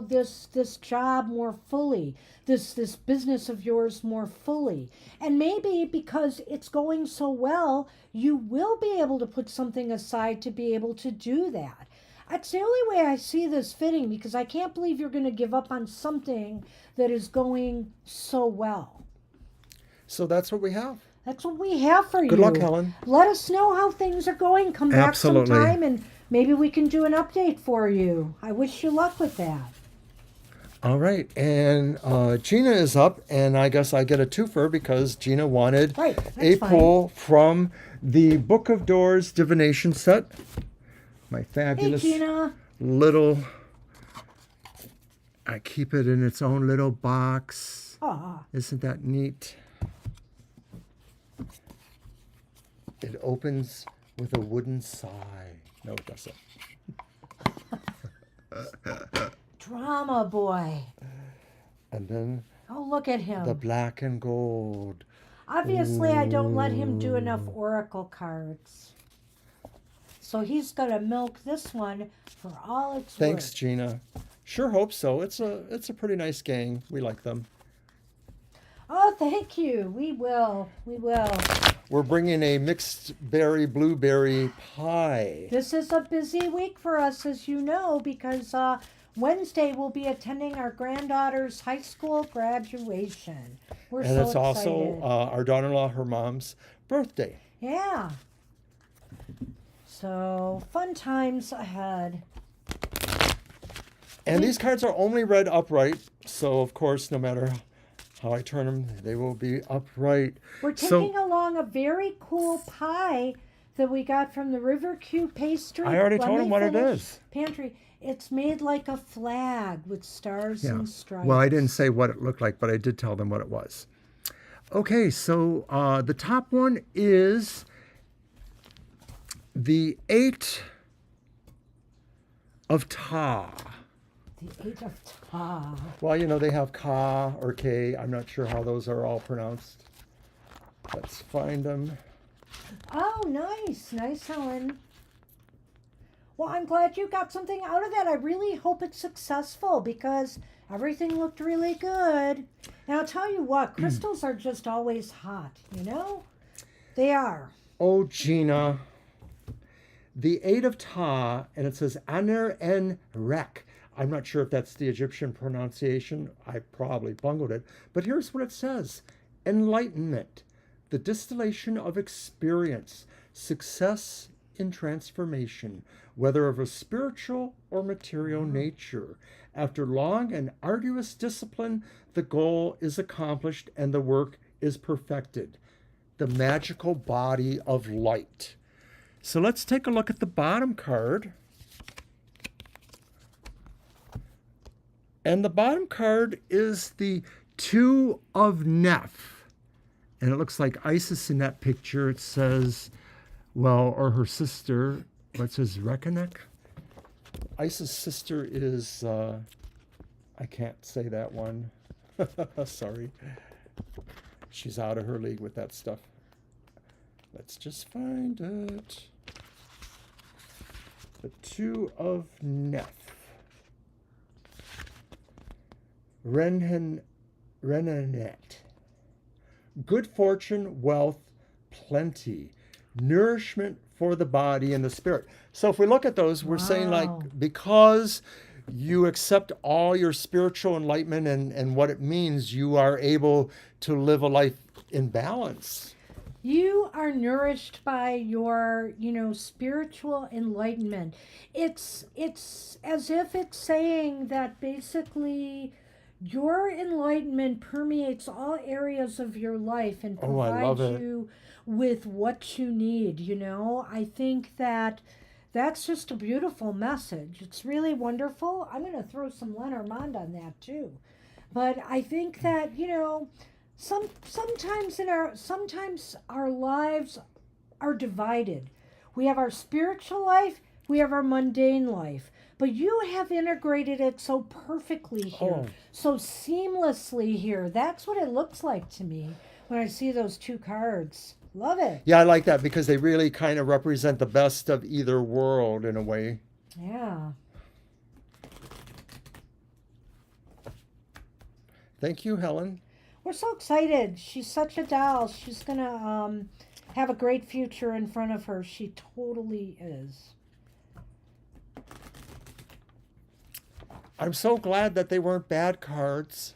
S2: this job more fully, this business of yours more fully. And maybe because it's going so well, you will be able to put something aside to be able to do that. That's the only way I see this fitting, because I can't believe you're going to give up on something that is going so well.
S1: So that's what we have.
S2: That's what we have for you.
S1: Good luck, Helen.
S2: Let us know how things are going. Come back
S1: Absolutely.
S2: sometime and maybe we can do an update for you. I wish you luck with that.
S1: All right. And Gina is up, and I guess I get a twofer because Gina wanted
S2: Right, that's
S1: a
S2: fine.
S1: pull from the Book of Doors Divination set. My
S2: Hey,
S1: fabulous
S2: Gina.
S1: little, I keep it in its own little box.
S2: Aw,
S1: Isn't that neat? It opens with a wooden sigh. No, it doesn't.
S2: drama boy.
S1: And then
S2: Oh, look at him.
S1: the black and gold.
S2: Obviously, I don't let him do enough oracle cards. So he's going to milk this one for all it's
S1: Thanks,
S2: worth.
S1: Gina. Sure hope so. It's a pretty nice gang. We like them.
S2: Oh, thank you. We will. We will.
S1: We're bringing a mixed berry blueberry pie.
S2: This is a busy week for us, as you know, because Wednesday we'll be attending our granddaughter's high school graduation. We're
S1: And
S2: so
S1: it's
S2: excited.
S1: also our daughter-in-law, her mom's birthday.
S2: Yeah. So, fun times ahead.
S1: And these cards are only read upright. So, of course, no matter how I turn them, they will be upright.
S2: We're taking along a very cool pie that we got from the River Q Pastry.
S1: I already
S2: Let
S1: told
S2: me
S1: him what it
S2: finish.
S1: is.
S2: Pantry. It's made like a flag with stars and stripes.
S1: Well, I didn't say what it looked like, but I did tell them what it was. Okay, so the top one is the 8 of Ta.
S2: The 8 of Ta.
S1: Well, you know, they have Ka or K. I'm not sure how those are all pronounced. Let's find them.
S2: Oh, nice. Nice, Helen. Well, I'm glad you got something out of that. I really hope it's successful because everything looked really good. And I'll tell you what, crystals are just always hot, you know? They are.
S1: Oh, Gina. The 8 of Ta, and it says Aner en Rek. I'm not sure if that's the Egyptian pronunciation. I probably bungled it. But here's what it says. Enlightenment, the distillation of experience, success in transformation, whether of a spiritual or material nature. After long and arduous discipline, the goal is accomplished and the work is perfected. The magical body of light. So let's take a look at the bottom card. And the bottom card is the 2 of Neph. And it looks like Isis in that picture. It says, well, or her sister, what says Rechanek? Isis' sister is, I can't say that one. Sorry. She's out of her league with that stuff. Let's just find it. The 2 of Neph. Renanet. Good fortune, wealth, plenty, nourishment for the body and the spirit. So if we look at those, we're saying like, because you accept all your spiritual enlightenment and what it means, you are able to live a life in balance.
S2: You are nourished by your, spiritual enlightenment. It's as if it's saying that basically your enlightenment permeates all areas of your life and
S1: Oh, I love
S2: provides
S1: it.
S2: you with what you need, I think that That's just a beautiful message. It's really wonderful. I'm going to throw some Lenormand on that too. But I think that, sometimes our lives are divided. We have our spiritual life, we have our mundane life. But you have integrated it so perfectly here,
S1: Oh.
S2: so seamlessly here. That's what it looks like to me when I see those two cards. Love it.
S1: Yeah, I like that because they really kind of represent the best of either world in a way.
S2: Yeah.
S1: Thank you, Helen.
S2: We're so excited. She's such a doll. She's going to have a great future in front of her. She totally is.
S1: I'm so glad that they weren't bad cards.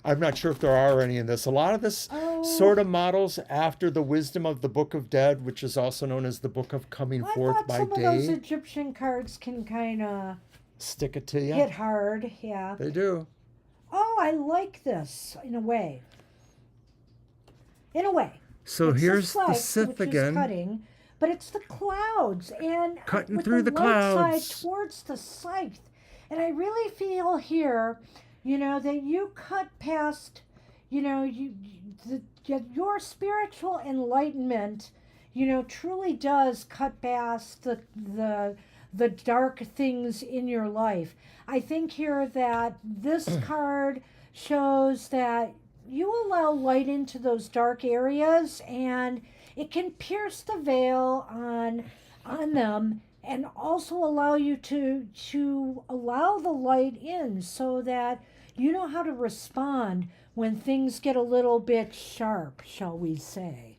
S1: I'm not sure if there are any in this. A lot of this sort of models after the wisdom of the Book of Dead, which is also known as the Book of Coming
S2: I
S1: Forth
S2: thought
S1: by
S2: some
S1: Day.
S2: of those Egyptian cards can kind of
S1: Stick it to you.
S2: hit hard. Yeah.
S1: They do.
S2: Oh, I like this in a way. In a way.
S1: So
S2: It's
S1: here's the
S2: scythe,
S1: Sith
S2: which
S1: again.
S2: Is cutting, but it's the clouds and
S1: Cutting
S2: with
S1: through the
S2: light
S1: clouds.
S2: side towards the scythe. And I really feel here, that you cut past, your spiritual enlightenment, truly does cut past the dark things in your life. I think here that this card shows that you allow light into those dark areas and it can pierce the veil on them and also allow you to allow the light in so that you know how to respond when things get a little bit sharp, shall we say.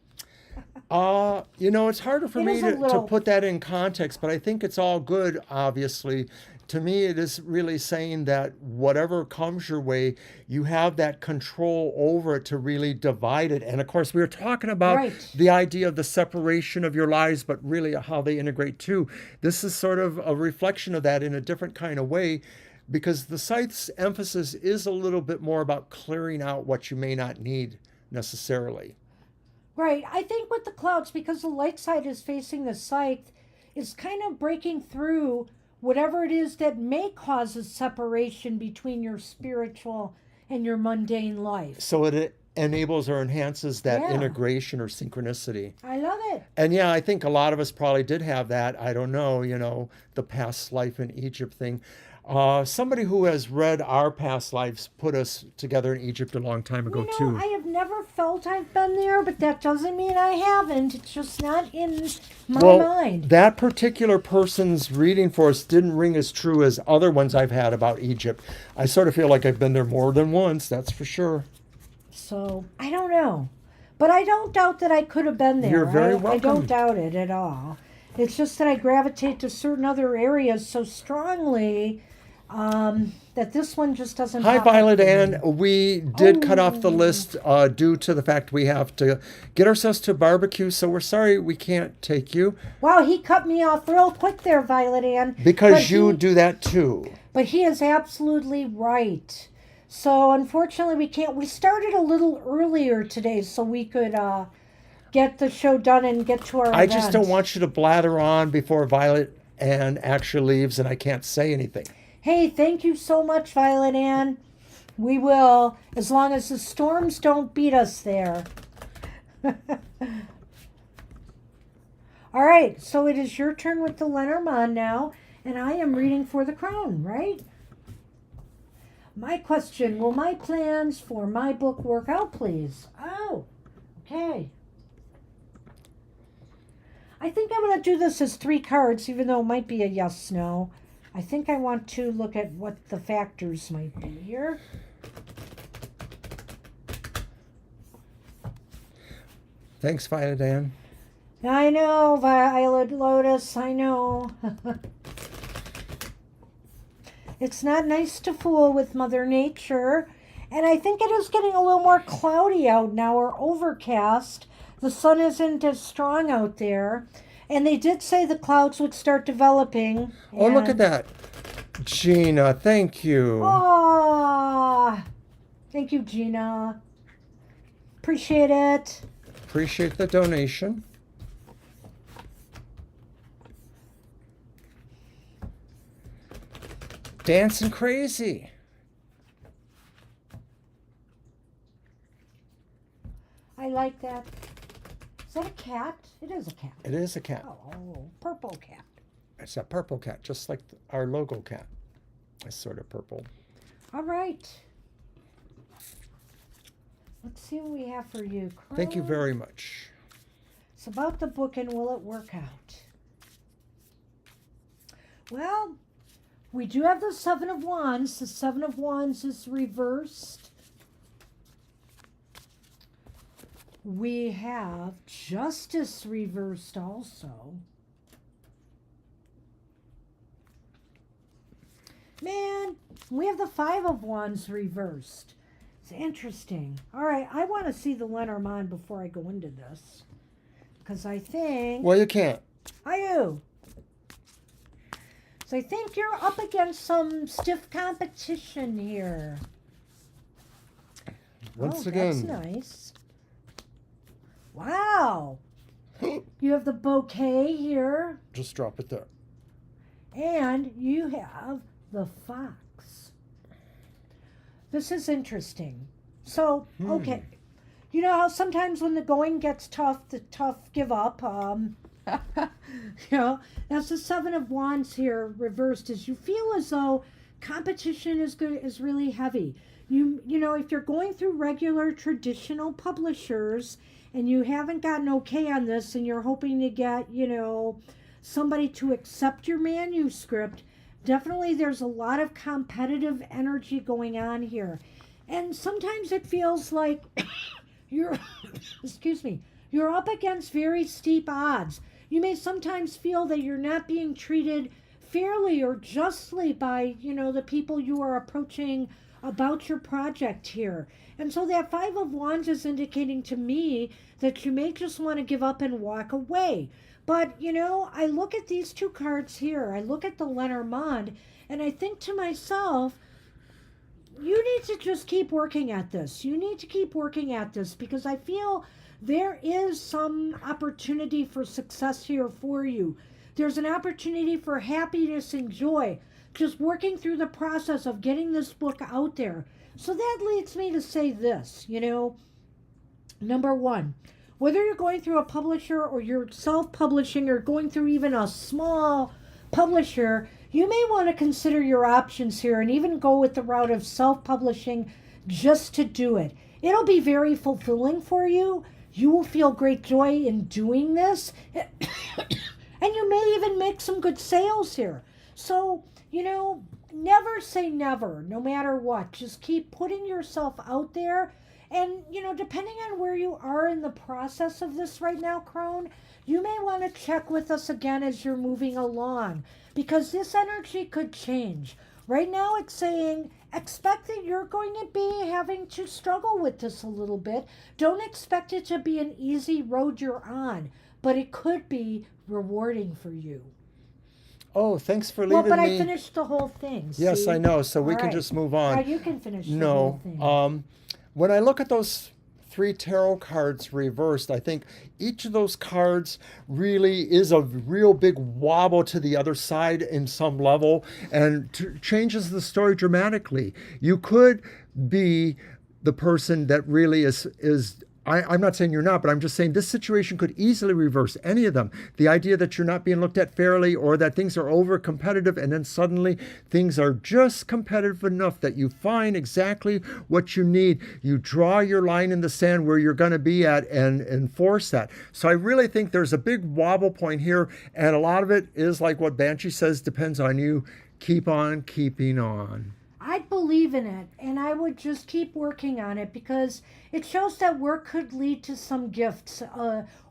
S1: It's harder for
S2: It
S1: me
S2: is a
S1: to
S2: little-
S1: put that in context, but I think it's all good, obviously. To me, it is really saying that whatever comes your way, you have that control over it to really divide it. And of course, we were talking about
S2: Right.
S1: the idea of the separation of your lives, but really how they integrate too. This is sort of a reflection of that in a different kind of way, because the scythe's emphasis is a little bit more about clearing out what you may not need necessarily.
S2: Right. I think with the clouds, because the light side is facing the scythe, is kind of breaking through whatever it is that may cause a separation between your spiritual and your mundane life.
S1: So it enables or enhances that
S2: Yeah.
S1: integration or synchronicity.
S2: I love it.
S1: And yeah, I think a lot of us probably did have that. I don't know, the past life in Egypt thing. Somebody who has read our past lives put us together in Egypt a long time ago, too.
S2: I have never felt I've been there, but that doesn't mean I haven't. It's just not in my mind.
S1: That particular person's reading for us didn't ring as true as other ones I've had about Egypt. I sort of feel like I've been there more than once, that's for sure.
S2: So, I don't know. But I don't doubt that I could have been there.
S1: You're very
S2: I
S1: welcome.
S2: don't doubt it at all. It's just that I gravitate to certain other areas so strongly that this one just doesn't.
S1: Hi,
S2: pop
S1: Violet
S2: up for me.
S1: Ann. We did cut off the list due to the fact we have to get ourselves to barbecue, so we're sorry we can't take you
S2: Wow, he cut me off real quick there, Violet Ann.
S1: because
S2: But
S1: you
S2: he-
S1: do that too.
S2: But he is absolutely right. So unfortunately, we can't. We started a little earlier today so we could get the show done and get to our.
S1: I just
S2: event.
S1: don't want you to blather on before Violet Ann actually leaves and I can't say anything.
S2: Hey, thank you so much, Violet Ann. We will, as long as the storms don't beat us there. All right, so it is your turn with the Lenormand now, and I am reading for the crown, right? My question, will my plans for my book work out, please? Oh, okay. I think I'm going to do this as 3 cards, even though it might be a yes, no. I think I want to look at what the factors might be here.
S1: Thanks, Violet Ann.
S2: I know, Violet Lotus, I know. It's not nice to fool with Mother Nature. And I think it is getting a little more cloudy out now, or overcast. The sun isn't as strong out there. And they did say the clouds would start developing.
S1: Oh, look at
S2: and-
S1: that. Gina, thank you.
S2: Aw, thank you, Gina. Appreciate it.
S1: Appreciate the donation. Dancing crazy.
S2: I like that. Is that a cat? It is a cat.
S1: It is a cat.
S2: Oh, purple cat.
S1: It's a purple cat, just like our logo cat. It's sort of purple.
S2: All right. Let's see what we have for you, Crow.
S1: Thank you very much.
S2: It's about the book and will it work out? Well, we do have the Seven of Wands. The Seven of Wands is reversed. We have Justice reversed also. Man, we have the Five of Wands reversed. It's interesting. All right, I want to see the Lenormand before I go into this. Because I think...
S1: Well, you can't.
S2: I do. So I think you're up against some stiff competition here.
S1: Once
S2: oh,
S1: again.
S2: That's nice. Wow. You have the bouquet here.
S1: Just drop it there.
S2: And you have the fox. This is interesting. So, okay. You know how sometimes when the going gets tough, the tough give up. You know, that's the Seven of Wands here reversed. As you feel as though competition is really heavy. You know, if you're going through regular traditional publishers and you haven't gotten okay on this and you're hoping to get, you know, somebody to accept your manuscript, definitely there's a lot of competitive energy going on here. And sometimes it feels like you're, excuse me, you're up against very steep odds. You may sometimes feel that you're not being treated fairly or justly by, you know, the people you are approaching about your project here. And so that Five of Wands is indicating to me that you may just want to give up and walk away. But, you know, I look at these two cards here. I look at the Lenormand, and I think to myself, you need to just keep working at this. You need to keep working at this because I feel there is some opportunity for success here for you. There's an opportunity for happiness and joy, just working through the process of getting this book out there. So that leads me to say this, you know, number one, whether you're going through a publisher or you're self-publishing or going through even a small publisher, you may want to consider your options here and even go with the route of self-publishing just to do it. It'll be very fulfilling for you. You will feel great joy in doing this. And you may even make some good sales here. So, you know, never say never, no matter what. Just keep putting yourself out there. And, you know, depending on where you are in the process of this right now, Crone, you may want to check with us again as you're moving along. Because this energy could change. Right now it's saying, expect that you're going to be having to struggle with this a little bit. Don't expect it to be an easy road you're on. But it could be rewarding for you.
S1: Oh, thanks for leaving me.
S2: Well, but I finished the whole thing.
S1: Yes,
S2: see?
S1: I know. So we
S2: All
S1: can
S2: right.
S1: just move on.
S2: Now you can finish the whole thing.
S1: No. When I look at those three tarot cards reversed, I think each of those cards really is a real big wobble to the other side in some level and changes the story dramatically. You could be the person that really is I'm not saying you're not, but I'm just saying this situation could easily reverse any of them. The idea that you're not being looked at fairly or that things are over competitive and then suddenly things are just competitive enough that you find exactly what you need. You draw your line in the sand where you're going to be at and enforce that. So I really think there's a big wobble point here, and a lot of it is like what Banshee says, depends on you. Keep on keeping on.
S2: I believe in it, and I would just keep working on it because it shows that work could lead to some gifts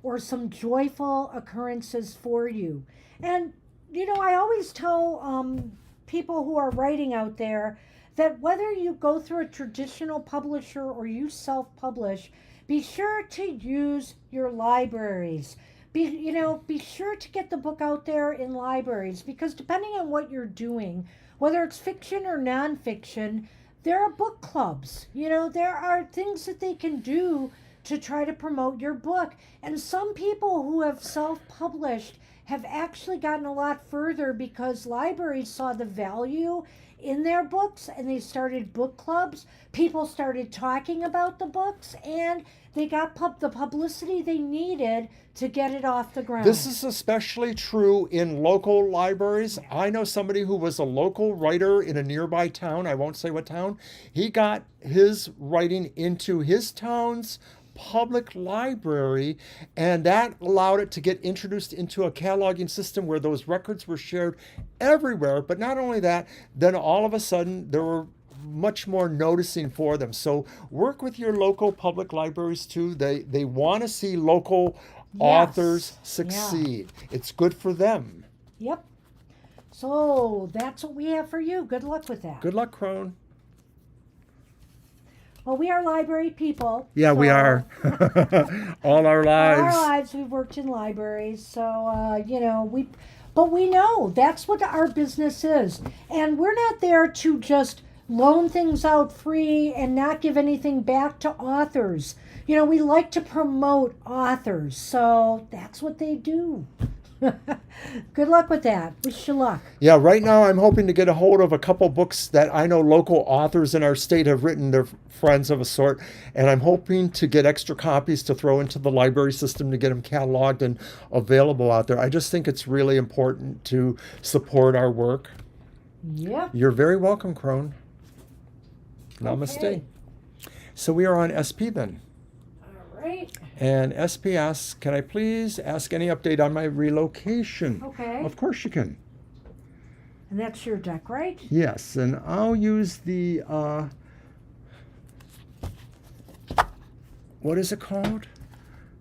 S2: or some joyful occurrences for you. And, you know, I always tell people who are writing out there that whether you go through a traditional publisher or you self-publish, be sure to use your libraries. Be sure to get the book out there in libraries because depending on what you're doing, whether it's fiction or nonfiction, there are book clubs. You know, there are things that they can do to try to promote your book. And some people who have self-published have actually gotten a lot further because libraries saw the value in their books, and they started book clubs. People started talking about the books, and they got the publicity they needed to get it off the ground.
S1: This is especially true in local libraries. I know somebody who was a local writer in a nearby town. I won't say what town. He got his writing into his town's public library, and that allowed it to get introduced into a cataloging system where those records were shared everywhere. But not only that, then all of a sudden there were much more noticing for them. So work with your local public libraries too. They want to see local authors succeed. It's good for them.
S2: Yep. So that's what we have for you. Good luck with that.
S1: Good luck, Crone.
S2: Well, we are library people.
S1: Yeah, we are. All our lives.
S2: All our lives we've worked in libraries. So, but we know that's what our business is. And we're not there to just loan things out free and not give anything back to authors. We like to promote authors. So that's what they do. Good luck with that. Wish you luck.
S1: Yeah, right now I'm hoping to get a hold of a couple books that I know local authors in our state have written, their friends of a sort, and I'm hoping to get extra copies to throw into the library system to get them cataloged and available out there. I just think it's really important to support our work.
S2: Yep.
S1: You're very welcome, Crone. Namaste.
S2: Okay.
S1: So we are on SP then.
S2: All right.
S1: And SP asks, can I please ask any update on my relocation?
S2: Okay.
S1: Of course you can.
S2: And that's your deck, right?
S1: Yes, and I'll use the, what is it called?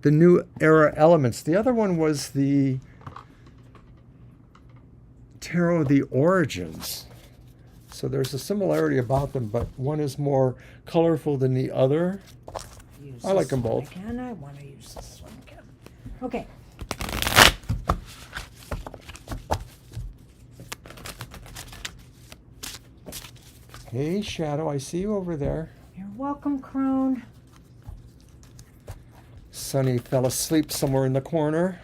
S1: The New Era Elements. The other one was the Tarot of the Origins. So there's a similarity about them, but one is more colorful than the other. I like them both.
S2: Again, I want to use this one again. Okay.
S1: Hey, Shadow, I see you over there.
S2: You're welcome, Crone.
S1: Sunny fell asleep somewhere in the corner.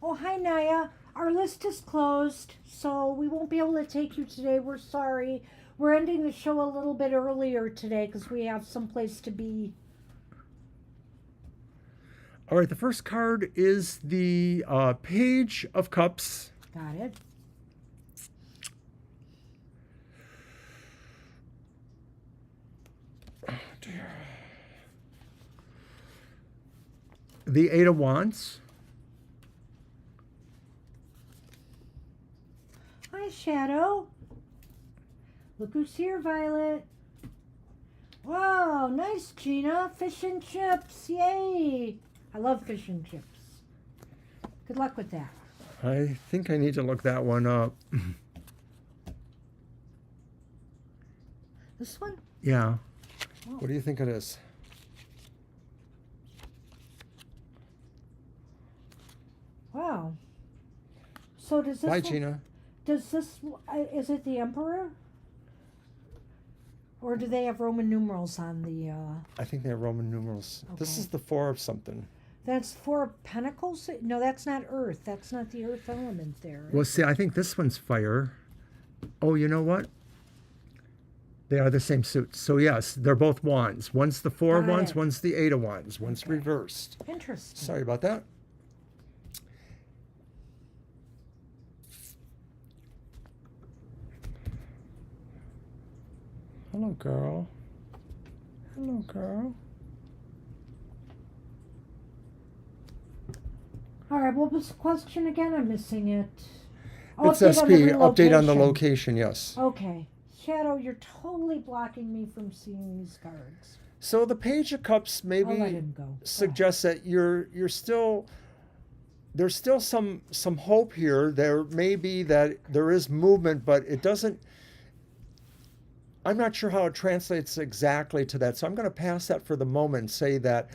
S2: Oh, hi, Naya. Our list is closed, so we won't be able to take you today. We're sorry. We're ending the show a little bit earlier today because we have someplace to be.
S1: All right, the first card is the Page of Cups.
S2: Got it.
S1: Oh, dear. The Eight of Wands.
S2: Hi, Shadow. Look who's here, Violet. Wow, nice, Gina. Fish and chips. Yay. I love fish and chips. Good luck with that.
S1: I think I need to look that one up.
S2: This one?
S1: Yeah.
S2: Oh.
S1: What do you think it is?
S2: Wow. So does this
S1: Bye,
S2: one,
S1: Gina.
S2: Does this, is it the Emperor? Or do they have Roman numerals on the,
S1: I think they have Roman numerals. This
S2: Okay.
S1: is the Four of something.
S2: that's Four of Pentacles? No, that's not Earth. That's not the Earth element there.
S1: Well, see, I think this one's fire. Oh, you know what? They are the same suit. So, yes, they're both wands. One's the Four of
S2: Got
S1: Wands,
S2: it.
S1: one's the Eight of Wands. One's
S2: Okay.
S1: reversed.
S2: Interesting.
S1: Sorry about that. Hello, girl. Hello, girl.
S2: All right, what was the question again? I'm missing it.
S1: It's
S2: Update on
S1: SP,
S2: the
S1: update on the
S2: relocation.
S1: location, yes.
S2: Okay. Shadow, you're totally blocking me from seeing these cards.
S1: So the Page of Cups
S2: I'll let
S1: maybe
S2: him go. Go
S1: suggests that you're still, there's still some hope here. There may be that there is movement, but it doesn't, I'm not sure how it translates exactly to that. So I'm going to pass that for the moment and say that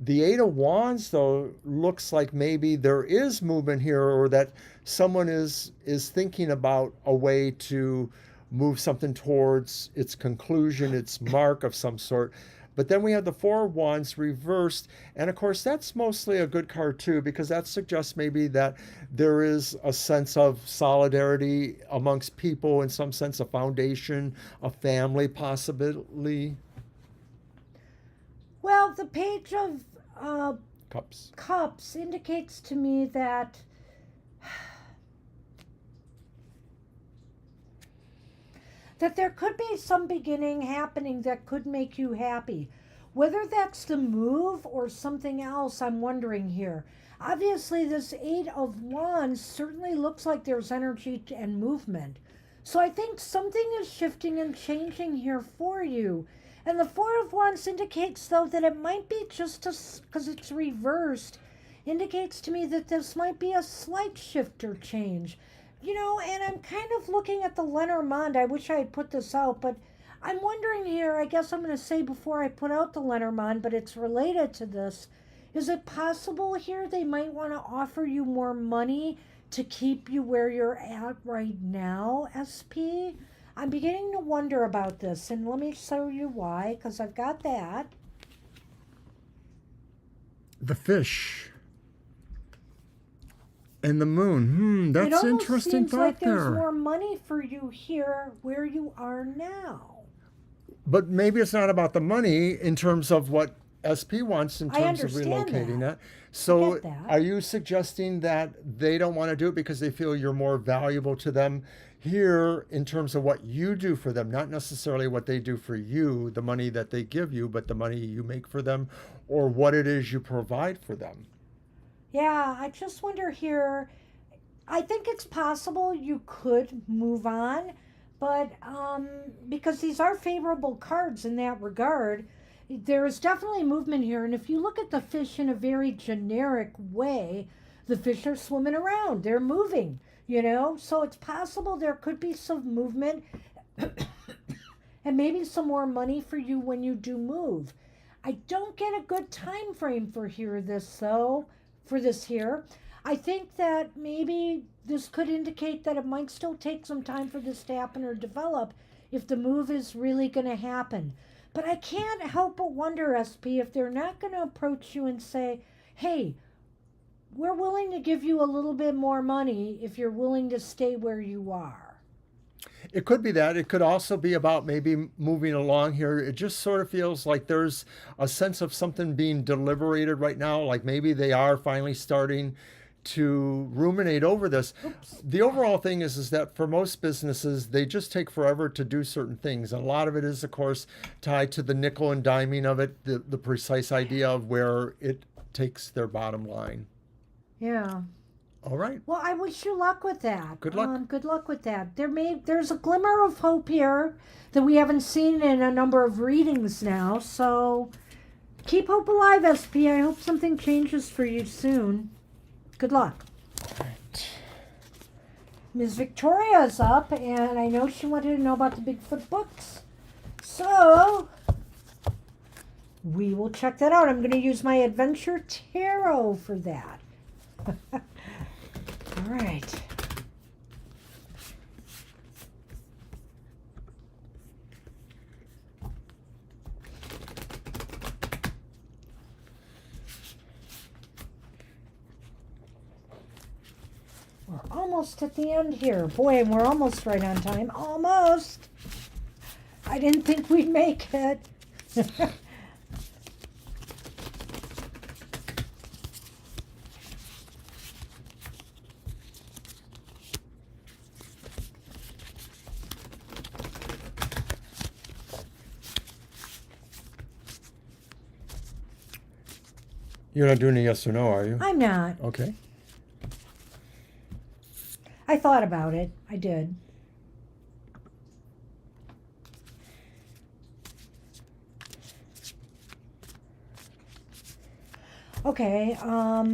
S1: the Eight of Wands, though, looks like maybe there is movement here, or that someone is thinking about a way to move something towards its conclusion, its mark of some sort. But then we have the Four of Wands reversed. And of course, that's mostly a good card too, because that suggests maybe that there is a sense of solidarity amongst people, in some sense, a foundation, a family possibly.
S2: Well, the Page of
S1: Cups.
S2: Cups indicates to me that there could be some beginning happening that could make you happy. Whether that's the move or something else, I'm wondering here. Obviously, this Eight of Wands certainly looks like there's energy and movement. So I think something is shifting and changing here for you. And the Four of Wands indicates, though, that it might be just because it's reversed, indicates to me that this might be a slight shift or change. You know, and I'm kind of looking at the Lenormand. I wish I had put this out, but I'm wondering here, I guess I'm going to say before I put out the Lenormand, but it's related to this. Is it possible here they might want to offer you more money to keep you where you're at right now, SP? I'm beginning to wonder about this, and let me show you why, because I've got that.
S1: The fish. And the moon.
S2: It
S1: That's
S2: almost
S1: interesting
S2: seems
S1: thought
S2: like
S1: there.
S2: there's more money for you here where you are now.
S1: But maybe it's not about the money in terms of what SP wants in
S2: I
S1: terms of
S2: understand
S1: relocating
S2: that.
S1: that. So
S2: get that.
S1: are you suggesting that they don't want to do it because they feel you're more valuable to them here in terms of what you do for them, not necessarily what they do for you, the money that they give you, but the money you make for them, or what it is you provide for them?
S2: Yeah, I just wonder here. I think it's possible you could move on, but because these are favorable cards in that regard, there is definitely movement here. And if you look at the fish in a very generic way, the fish are swimming around, they're moving, you know? So it's possible there could be some movement and maybe some more money for you when you do move. I don't get a good time frame for this here. I think that maybe this could indicate that it might still take some time for this to happen or develop if the move is really going to happen. But I can't help but wonder, SP, if they're not going to approach you and say, hey, we're willing to give you a little bit more money if you're willing to stay where you are.
S1: It could be that. It could also be about maybe moving along here. It just sort of feels like there's a sense of something being deliberated right now, like maybe they are finally starting to ruminate over this.
S2: Oops.
S1: The overall thing is that for most businesses, they just take forever to do certain things. And a lot of it is, of course, tied to the nickel and diming of it, the precise idea of where it takes their bottom line.
S2: Yeah.
S1: All right.
S2: Well, I wish you luck with that.
S1: Good luck.
S2: Good luck with that. There's a glimmer of hope here that we haven't seen in a number of readings now. So keep hope alive, SP. I hope something changes for you soon. Good luck.
S1: All right.
S2: Ms. Victoria's up, and I know she wanted to know about the Bigfoot books. So we will check that out. I'm going to use my Adventure Tarot for that. All right. We're almost at the end here. Boy, and we're almost right on time. Almost. I didn't think we'd make it.
S1: You're not doing a yes or no, are you?
S2: I'm not.
S1: Okay.
S2: I thought about it. I did. Okay, now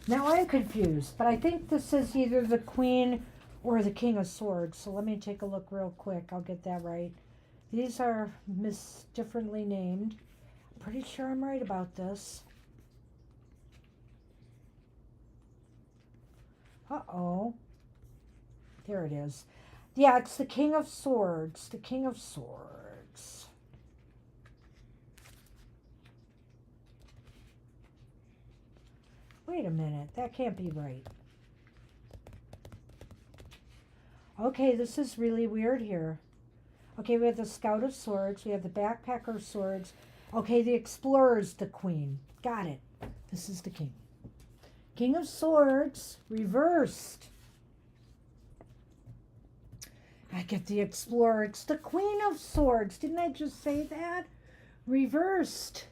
S2: I'm confused, but I think this is either the Queen or the King of Swords. So let me take a look real quick. I'll get that right. These are differently named. I'm pretty sure I'm right about this. Uh-oh. There it is. Yeah, it's the King of Swords. The King of Swords. Wait a minute. That can't be right. Okay, this is really weird here. Okay, we have the Scout of Swords. We have the Backpacker of Swords. Okay, the Explorer's the Queen. Got it. This is the King. King of Swords, reversed. I get the Explorer. It's the Queen of Swords. Didn't I just say that? Reversed.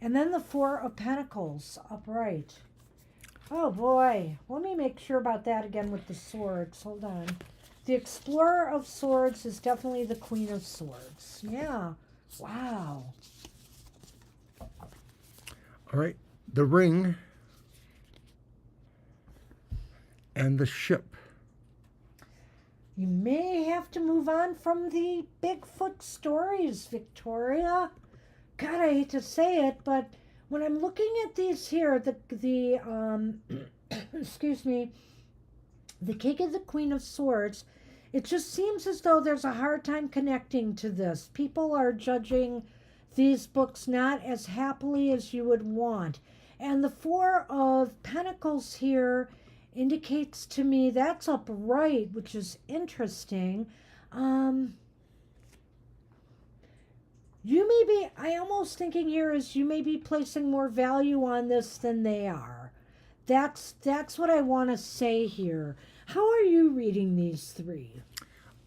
S2: And then the Four of Pentacles, upright. Oh boy. Let me make sure about that again with the swords. Hold on. The Explorer of Swords is definitely the Queen of Swords. Yeah. Wow.
S1: All right. The Ring and the Ship.
S2: You may have to move on from the Bigfoot stories, Victoria. God, I hate to say it, but when I'm looking at these here, excuse me, the King and the Queen of Swords, it just seems as though there's a hard time connecting to this. People are judging these books not as happily as you would want. And the Four of Pentacles here indicates to me that's upright, which is interesting. You may be, I almost thinking here is you may be placing more value on this than they are. That's what I want to say here. How are you reading these three?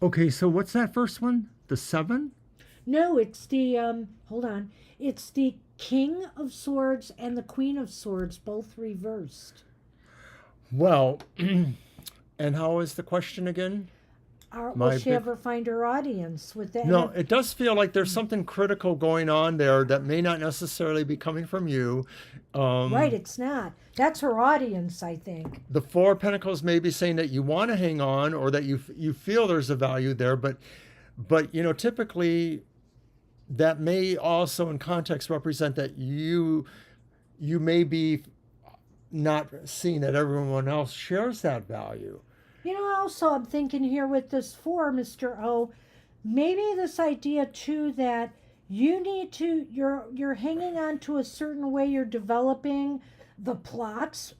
S1: Okay, so what's that first one? The 7?
S2: No, it's the, hold on. It's the King of Swords and the Queen of Swords, both reversed.
S1: Well, and how is the question again?
S2: Will she ever find her audience with that?
S1: No, it does feel like there's something critical going on there that may not necessarily be coming from you.
S2: Right, it's not. That's her audience, I think.
S1: The Four of Pentacles may be saying that you want to hang on or that you feel there's a value there, but you know, typically that may also in context represent that you may be not seeing that everyone else shares that value.
S2: You know, also I'm thinking here with this 4, Mr. O, maybe this idea too that you need to, you're hanging on to a certain way you're developing the plots,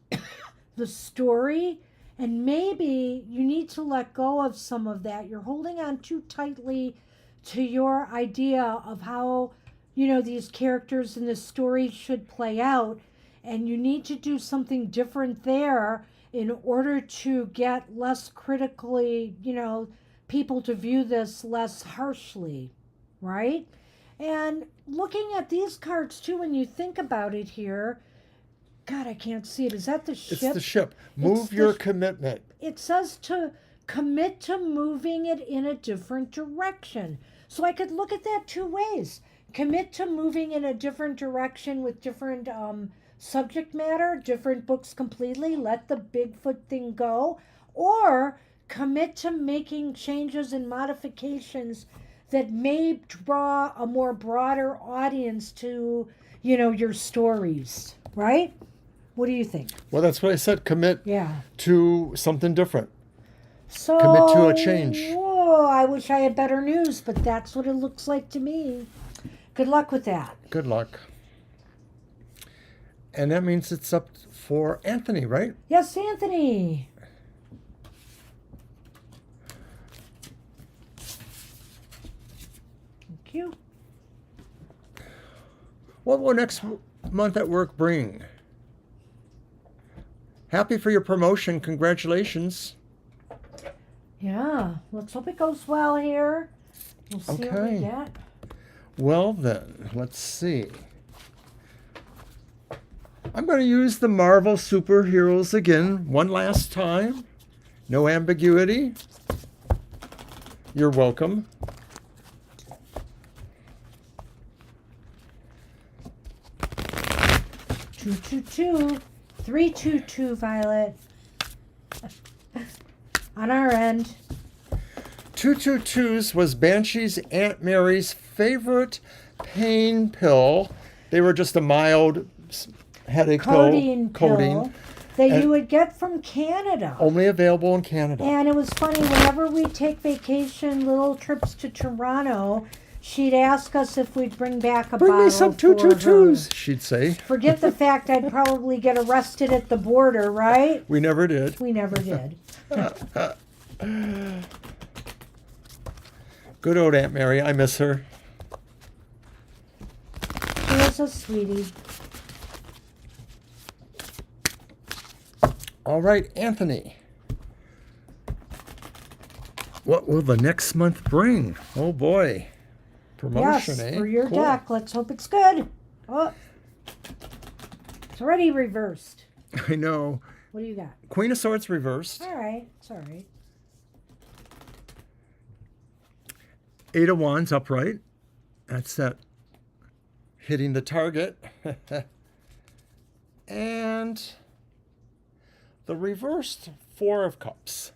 S2: the story, and maybe you need to let go of some of that. You're holding on too tightly to your idea of how, you know, these characters in the story should play out, and you need to do something different there in order to get less critically, you know, people to view this less harshly, right? And looking at these cards too, when you think about it here, God, I can't see it. Is that the ship?
S1: It's the ship. Move your commitment.
S2: It says to commit to moving it in a different direction. So I could look at that two ways. Commit to moving in a different direction with different subject matter, different books completely, let the Bigfoot thing go, or commit to making changes and modifications that may draw a more broader audience to, you know, your stories, right? What do you think?
S1: Well, that's what I said. Commit to something different.
S2: So,
S1: commit to a change.
S2: Whoa, I wish I had better news, but that's what it looks like to me. Good luck with that.
S1: Good luck. And that means it's up for Anthony, right?
S2: Yes, Anthony. Thank you.
S1: What will next month at work bring? Happy for your promotion. Congratulations.
S2: Yeah, let's hope it goes well here. We'll see what we get.
S1: Well then, let's see. I'm going to use the Marvel superheroes again one last time. No ambiguity. You're welcome. Two,
S2: 222. 322, Violet. on our end.
S1: 222s was Banshee's Aunt Mary's favorite pain pill. They were just a mild headache
S2: Codeine
S1: pill.
S2: that
S1: And
S2: you would get from Canada.
S1: only available in Canada.
S2: And it was funny, whenever we take vacation, little trips to Toronto, she'd ask us if we'd bring back a
S1: Bring
S2: bottle
S1: me some
S2: for her.
S1: 222s, she'd say.
S2: Forget the fact I'd probably get arrested at the border, right?
S1: We never did.
S2: We never did.
S1: Good old Aunt Mary. I miss her.
S2: She was a sweetie.
S1: All right, Anthony. What will the next month bring? Oh boy. Promotion,
S2: Yes,
S1: eh?
S2: for your
S1: Cool.
S2: deck. Let's hope it's good. Oh, it's already reversed.
S1: I know.
S2: What do you got?
S1: Queen of Swords reversed.
S2: All right, it's all right.
S1: 8 of Wands upright. That's that hitting the target. And the reversed 4 of Cups.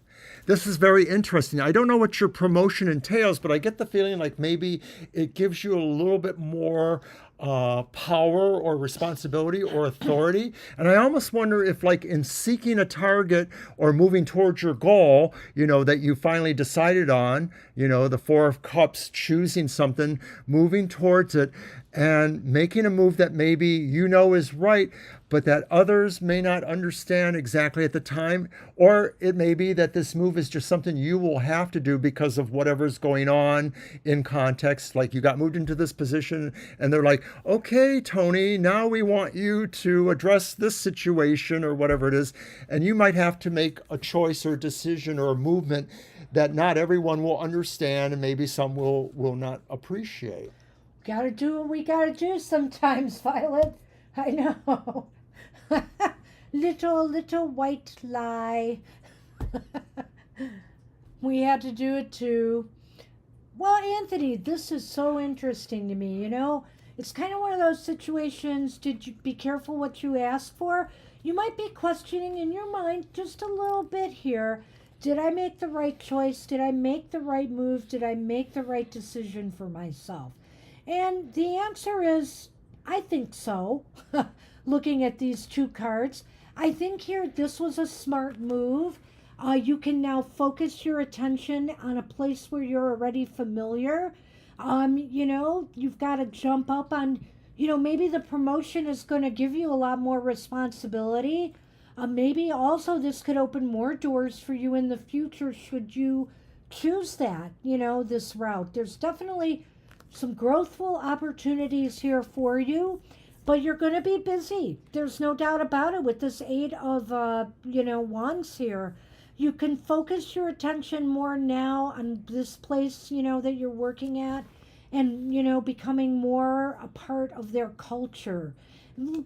S1: This is very interesting. I don't know what your promotion entails, but I get the feeling like maybe it gives you a little bit more power or responsibility or authority. And I almost wonder if, like, in seeking a target or moving towards your goal, that you finally decided on, the 4 of Cups, choosing something, moving towards it, and making a move that maybe is right, but that others may not understand exactly at the time. Or it may be that this move is just something you will have to do because of whatever's going on in context. Like, you got moved into this position and they're like, okay, Tony, now we want you to address this situation or whatever it is. And you might have to make a choice or decision or a movement that not everyone will understand, and maybe some will not appreciate.
S2: Gotta do what we gotta do sometimes, Violet. I know. little white lie. We had to do it too. Well, Anthony, this is so interesting to me. It's kind of one of those situations. Did you be careful what you ask for? You might be questioning in your mind just a little bit here. Did I make the right choice? Did I make the right move? Did I make the right decision for myself? And the answer is, I think so. Looking at these 2 cards, I think here this was a smart move. You can now focus your attention on a place where you're already familiar. You've got to jump up on, maybe the promotion is going to give you a lot more responsibility. Maybe also this could open more doors for you in the future should you choose that, this route. There's definitely some growthful opportunities here for you, but you're going to be busy. There's no doubt about it with this 8 of, Wands here. You can focus your attention more now on this place, that you're working at and, becoming more a part of their culture.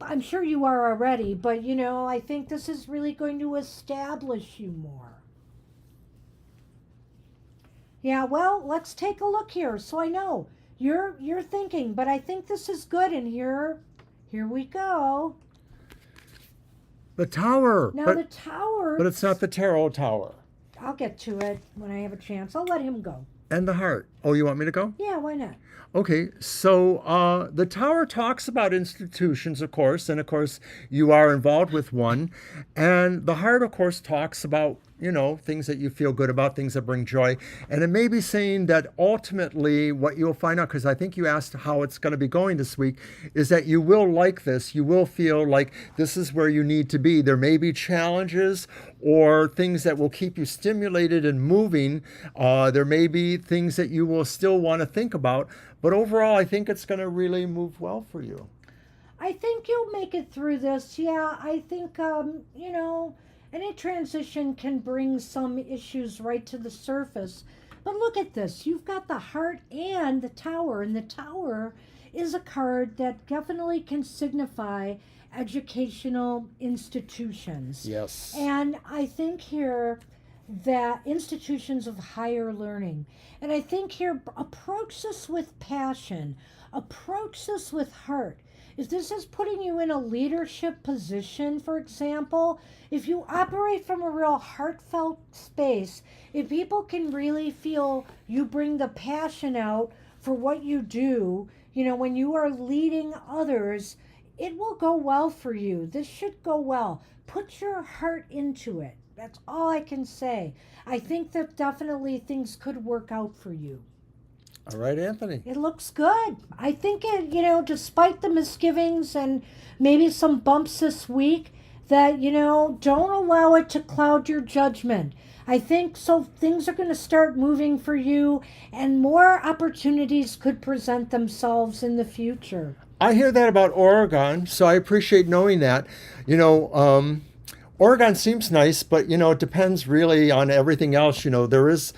S2: I'm sure you are already, but, I think this is really going to establish you more. Yeah, well, let's take a look here. So I know you're thinking, but I think this is good. And here we go.
S1: The Tower.
S2: Now the Tower.
S1: But it's not the Tarot Tower.
S2: I'll get to it when I have a chance. I'll let him go.
S1: And the Heart. Oh, you want me to go?
S2: Yeah, why not?
S1: Okay, so the Tower talks about institutions, of course, and of course you are involved with one. And the Heart, of course, talks about, things that you feel good about, things that bring joy. And it may be saying that ultimately what you'll find out, because I think you asked how it's going to be going this week, is that you will like this. You will feel like this is where you need to be. There may be challenges or things that will keep you stimulated and moving. There may be things that you will still want to think about. But overall, I think it's going to really move well for you.
S2: I think you'll make it through this. Yeah, I think, any transition can bring some issues right to the surface. But look at this. You've got the Heart and the Tower. And the Tower is a card that definitely can signify educational institutions.
S1: Yes.
S2: And I think here that institutions of higher learning. And I think here, approach this with passion, approach this with heart. If this is putting you in a leadership position, for example, if you operate from a real heartfelt space, if people can really feel you bring the passion out for what you do, you know, when you are leading others, it will go well for you. This should go well. Put your heart into it. That's all I can say. I think that definitely things could work out for you.
S1: All right, Anthony.
S2: It looks good. I think it, you know, despite the misgivings and maybe some bumps this week, that, you know, don't allow it to cloud your judgment. I think so things are going to start moving for you and more opportunities could present themselves in the future.
S1: I hear that about Oregon, so I appreciate knowing that. You know, Oregon seems nice, but, you know, it depends really on everything else. You know, there is,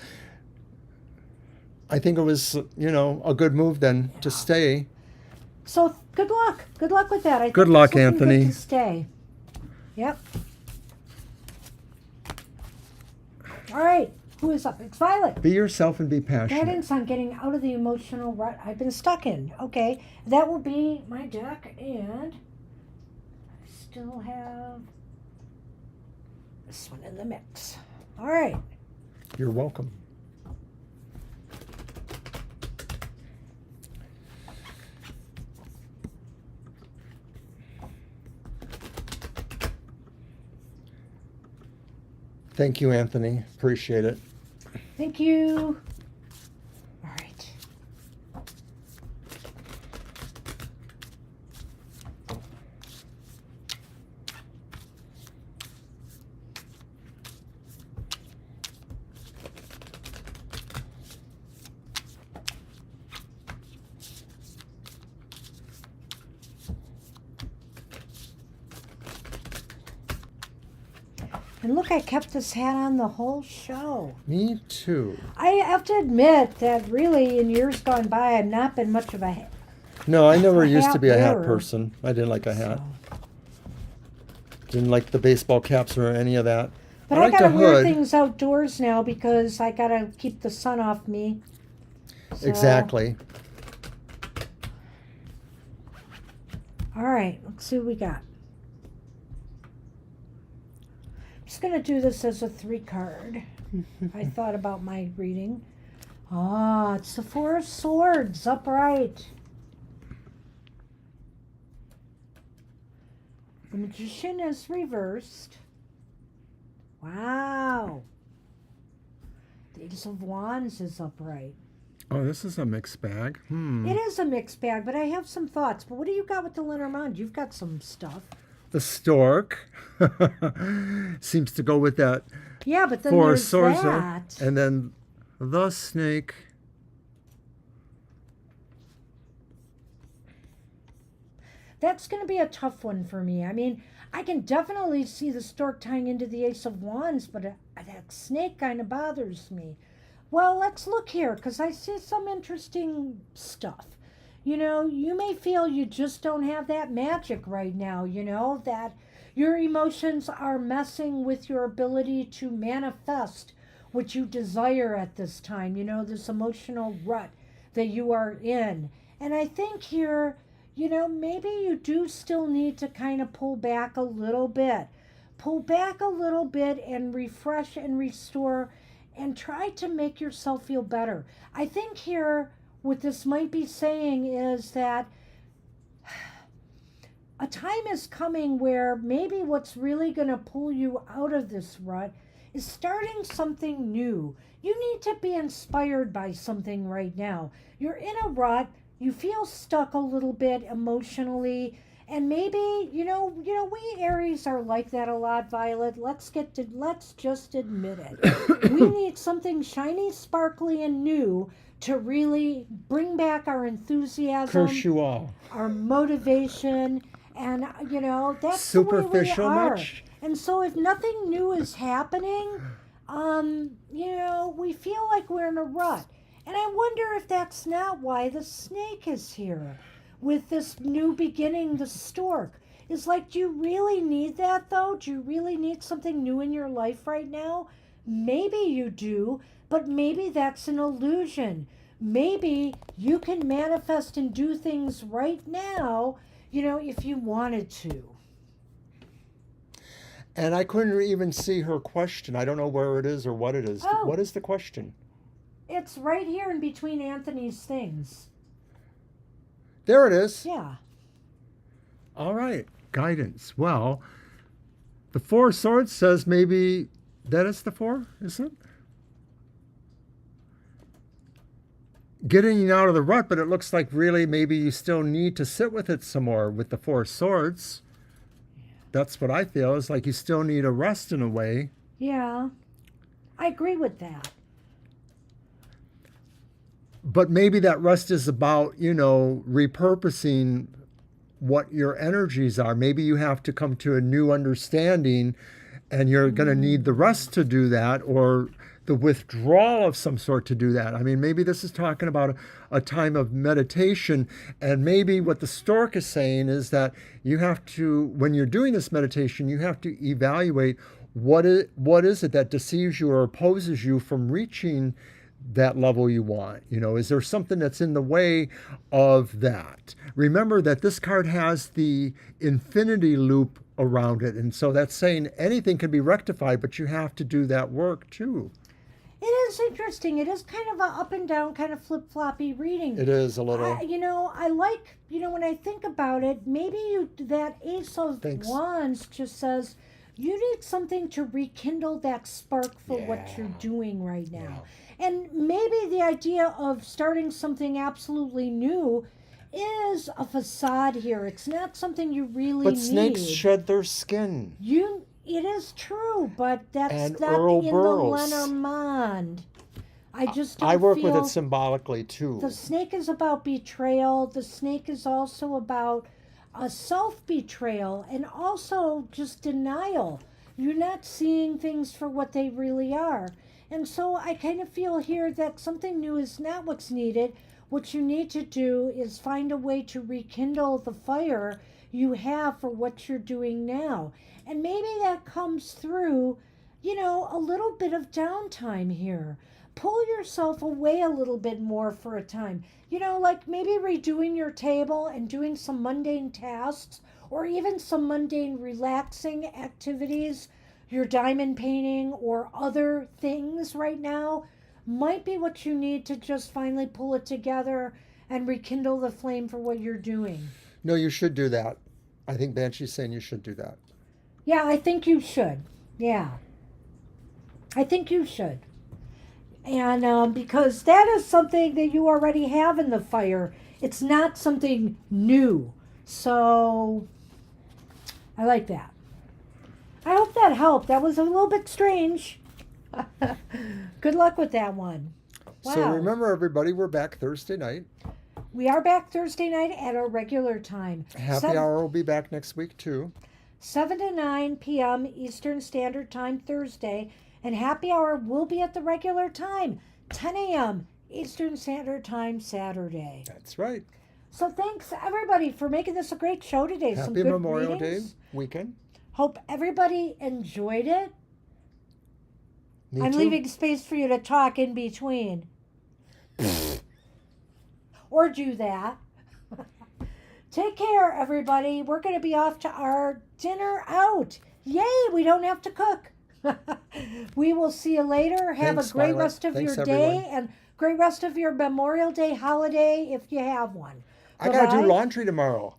S1: I think it was, you know, a good move then to stay.
S2: So good luck. Good luck with that. I think
S1: Good luck,
S2: it's looking
S1: Anthony.
S2: Good to stay. Yep. All right. Who is up? It's Violet.
S1: Be yourself and be passionate.
S2: Guidance on getting out of the emotional rut I've been stuck in. Okay. That will be my deck, and I still have this one in the mix. All right.
S1: You're welcome. Thank you, Anthony. Appreciate it.
S2: Thank you. All right. And look, I kept this hat on the whole show.
S1: Me too.
S2: I have to admit that really in years gone by, I've not been much of a hat.
S1: No, I never used to be a hat
S2: wearer.
S1: person. I didn't like a hat.
S2: So.
S1: Didn't like the baseball caps or any of that.
S2: But
S1: I
S2: I
S1: like
S2: gotta
S1: the
S2: wear
S1: hood.
S2: things outdoors now because I gotta keep the sun off me. So,
S1: Exactly.
S2: All right, let's see what we got. I'm just gonna do this as a 3 card. I thought about my reading. Ah, it's the 4 of Swords upright. The Magician is reversed. Wow. The Ace of Wands is upright.
S1: Oh, this is a mixed bag.
S2: It is a mixed bag, but I have some thoughts. But what do you got with the Lenormand? You've got some stuff.
S1: The stork seems to go with that
S2: Yeah, but then
S1: 4 of
S2: there's
S1: swords.
S2: that.
S1: And then the snake.
S2: That's going to be a tough one for me. I mean, I can definitely see the stork tying into the Ace of Wands, but that snake kind of bothers me. Well, let's look here, because I see some interesting stuff. You know, you may feel you just don't have that magic right now, you know, that your emotions are messing with your ability to manifest what you desire at this time, you know, this emotional rut that you are in. And I think here, you know, maybe you do still need to kind of pull back a little bit. Pull back a little bit and refresh and restore and try to make yourself feel better. I think here what this might be saying is that a time is coming where maybe what's really going to pull you out of this rut is starting something new. You need to be inspired by something right now. You're in a rut. You feel stuck a little bit emotionally, and maybe you know we Aries are like that a lot, Violet. Let's just admit it. We need something shiny, sparkly, and new to really bring back our enthusiasm,
S1: Curse you all.
S2: our motivation, and you know that's
S1: Superficial
S2: the way we are.
S1: much?
S2: And so if nothing new is happening, you know, we feel like we're in a rut. And I wonder if that's not why the snake is here with this new beginning, the stork. Is like, do you really need that though? Do you really need something new in your life right now? Maybe you do, but maybe that's an illusion. Maybe you can manifest and do things right now, if you wanted to.
S1: And I couldn't even see her question. I don't know where it is or what it is.
S2: Oh.
S1: What is the question?
S2: It's right here in between Anthony's things.
S1: There it is.
S2: Yeah.
S1: All right. Guidance. Well, the Four of Swords says maybe that is the four, is it? Getting out of the rut, but it looks like really maybe you still need to sit with it some more with the Four of Swords. That's what I feel, is like you still need a rest in a way.
S2: Yeah. I agree with that.
S1: But maybe that rest is about, repurposing what your energies are. Maybe you have to come to a new understanding and you're going to need the rest to do that, or the withdrawal of some sort to do that. I mean, maybe this is talking about a time of meditation, and maybe what the stork is saying is that you have to, when you're doing this meditation, you have to evaluate what is it that deceives you or opposes you from reaching that level you want. Is there something that's in the way of that? Remember that this card has the infinity loop around it, and so that's saying anything can be rectified, but you have to do that work too.
S2: It is interesting. It is kind of a up and down, kind of flip-floppy reading.
S1: It is a little.
S2: I like, when I think about it, maybe that Ace of Wands just says you need something to rekindle that spark for what you're doing right now. Yeah. And maybe the idea of starting something absolutely new is a facade here. It's not something you really need.
S1: But snakes shed their skin.
S2: It is true, but that's
S1: and
S2: not
S1: Earl
S2: in
S1: Burls.
S2: the Lenormand. I just don't
S1: I work
S2: feel
S1: with it symbolically too.
S2: The snake is about betrayal. The snake is also about a self-betrayal and also just denial. You're not seeing things for what they really are. And so I kind of feel here that something new is not what's needed. What you need to do is find a way to rekindle the fire you have for what you're doing now. And maybe that comes through, a little bit of downtime here. Pull yourself away a little bit more for a time. Like maybe redoing your table and doing some mundane tasks, or even some mundane relaxing activities, your diamond painting or other things right now might be what you need to just finally pull it together and rekindle the flame for what you're doing.
S1: No, you should do that. I think Banshee's saying you should do that.
S2: Yeah, I think you should. Yeah. I think you should. And because that is something that you already have in the fire. It's not something new. So I like that. I hope that helped. That was a little bit strange. Good luck with that one. Wow.
S1: So remember, everybody, we're back Thursday night.
S2: We are back Thursday night at our regular time.
S1: Happy Hour will be back next week, too.
S2: 7 to 9 p.m. Eastern Standard Time Thursday. And Happy Hour will be at the regular time, 10 a.m. Eastern Standard Time Saturday.
S1: That's right.
S2: So thanks, everybody, for making this a great show today.
S1: Happy
S2: Some good
S1: Memorial
S2: readings.
S1: Day weekend.
S2: Hope everybody enjoyed it.
S1: Me
S2: I'm
S1: too.
S2: leaving space for you to talk in between. Or do that. Take care, everybody. We're going to be off to our dinner out. Yay, we don't have to cook. We will see you later. Have
S1: Thanks,
S2: a great
S1: Violet.
S2: rest of
S1: Thanks,
S2: your
S1: everyone.
S2: day and great rest of your Memorial Day holiday if you have one.
S1: I got to
S2: Bye-bye.
S1: do laundry tomorrow.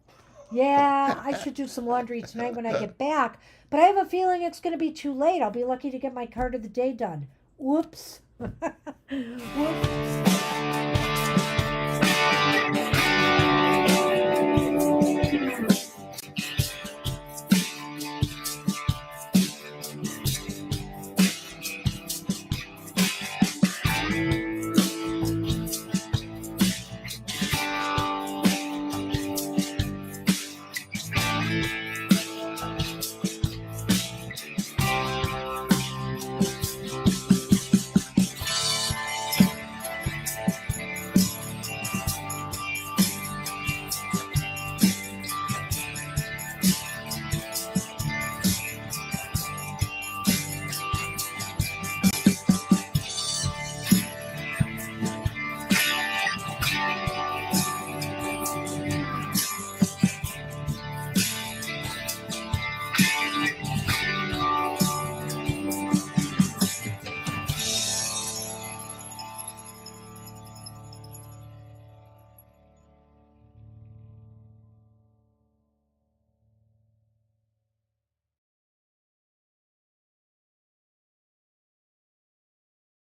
S2: Yeah, I should do some laundry tonight when I get back. But I have a feeling it's going to be too late. I'll be lucky to get my card of the day done. Whoops. Whoops.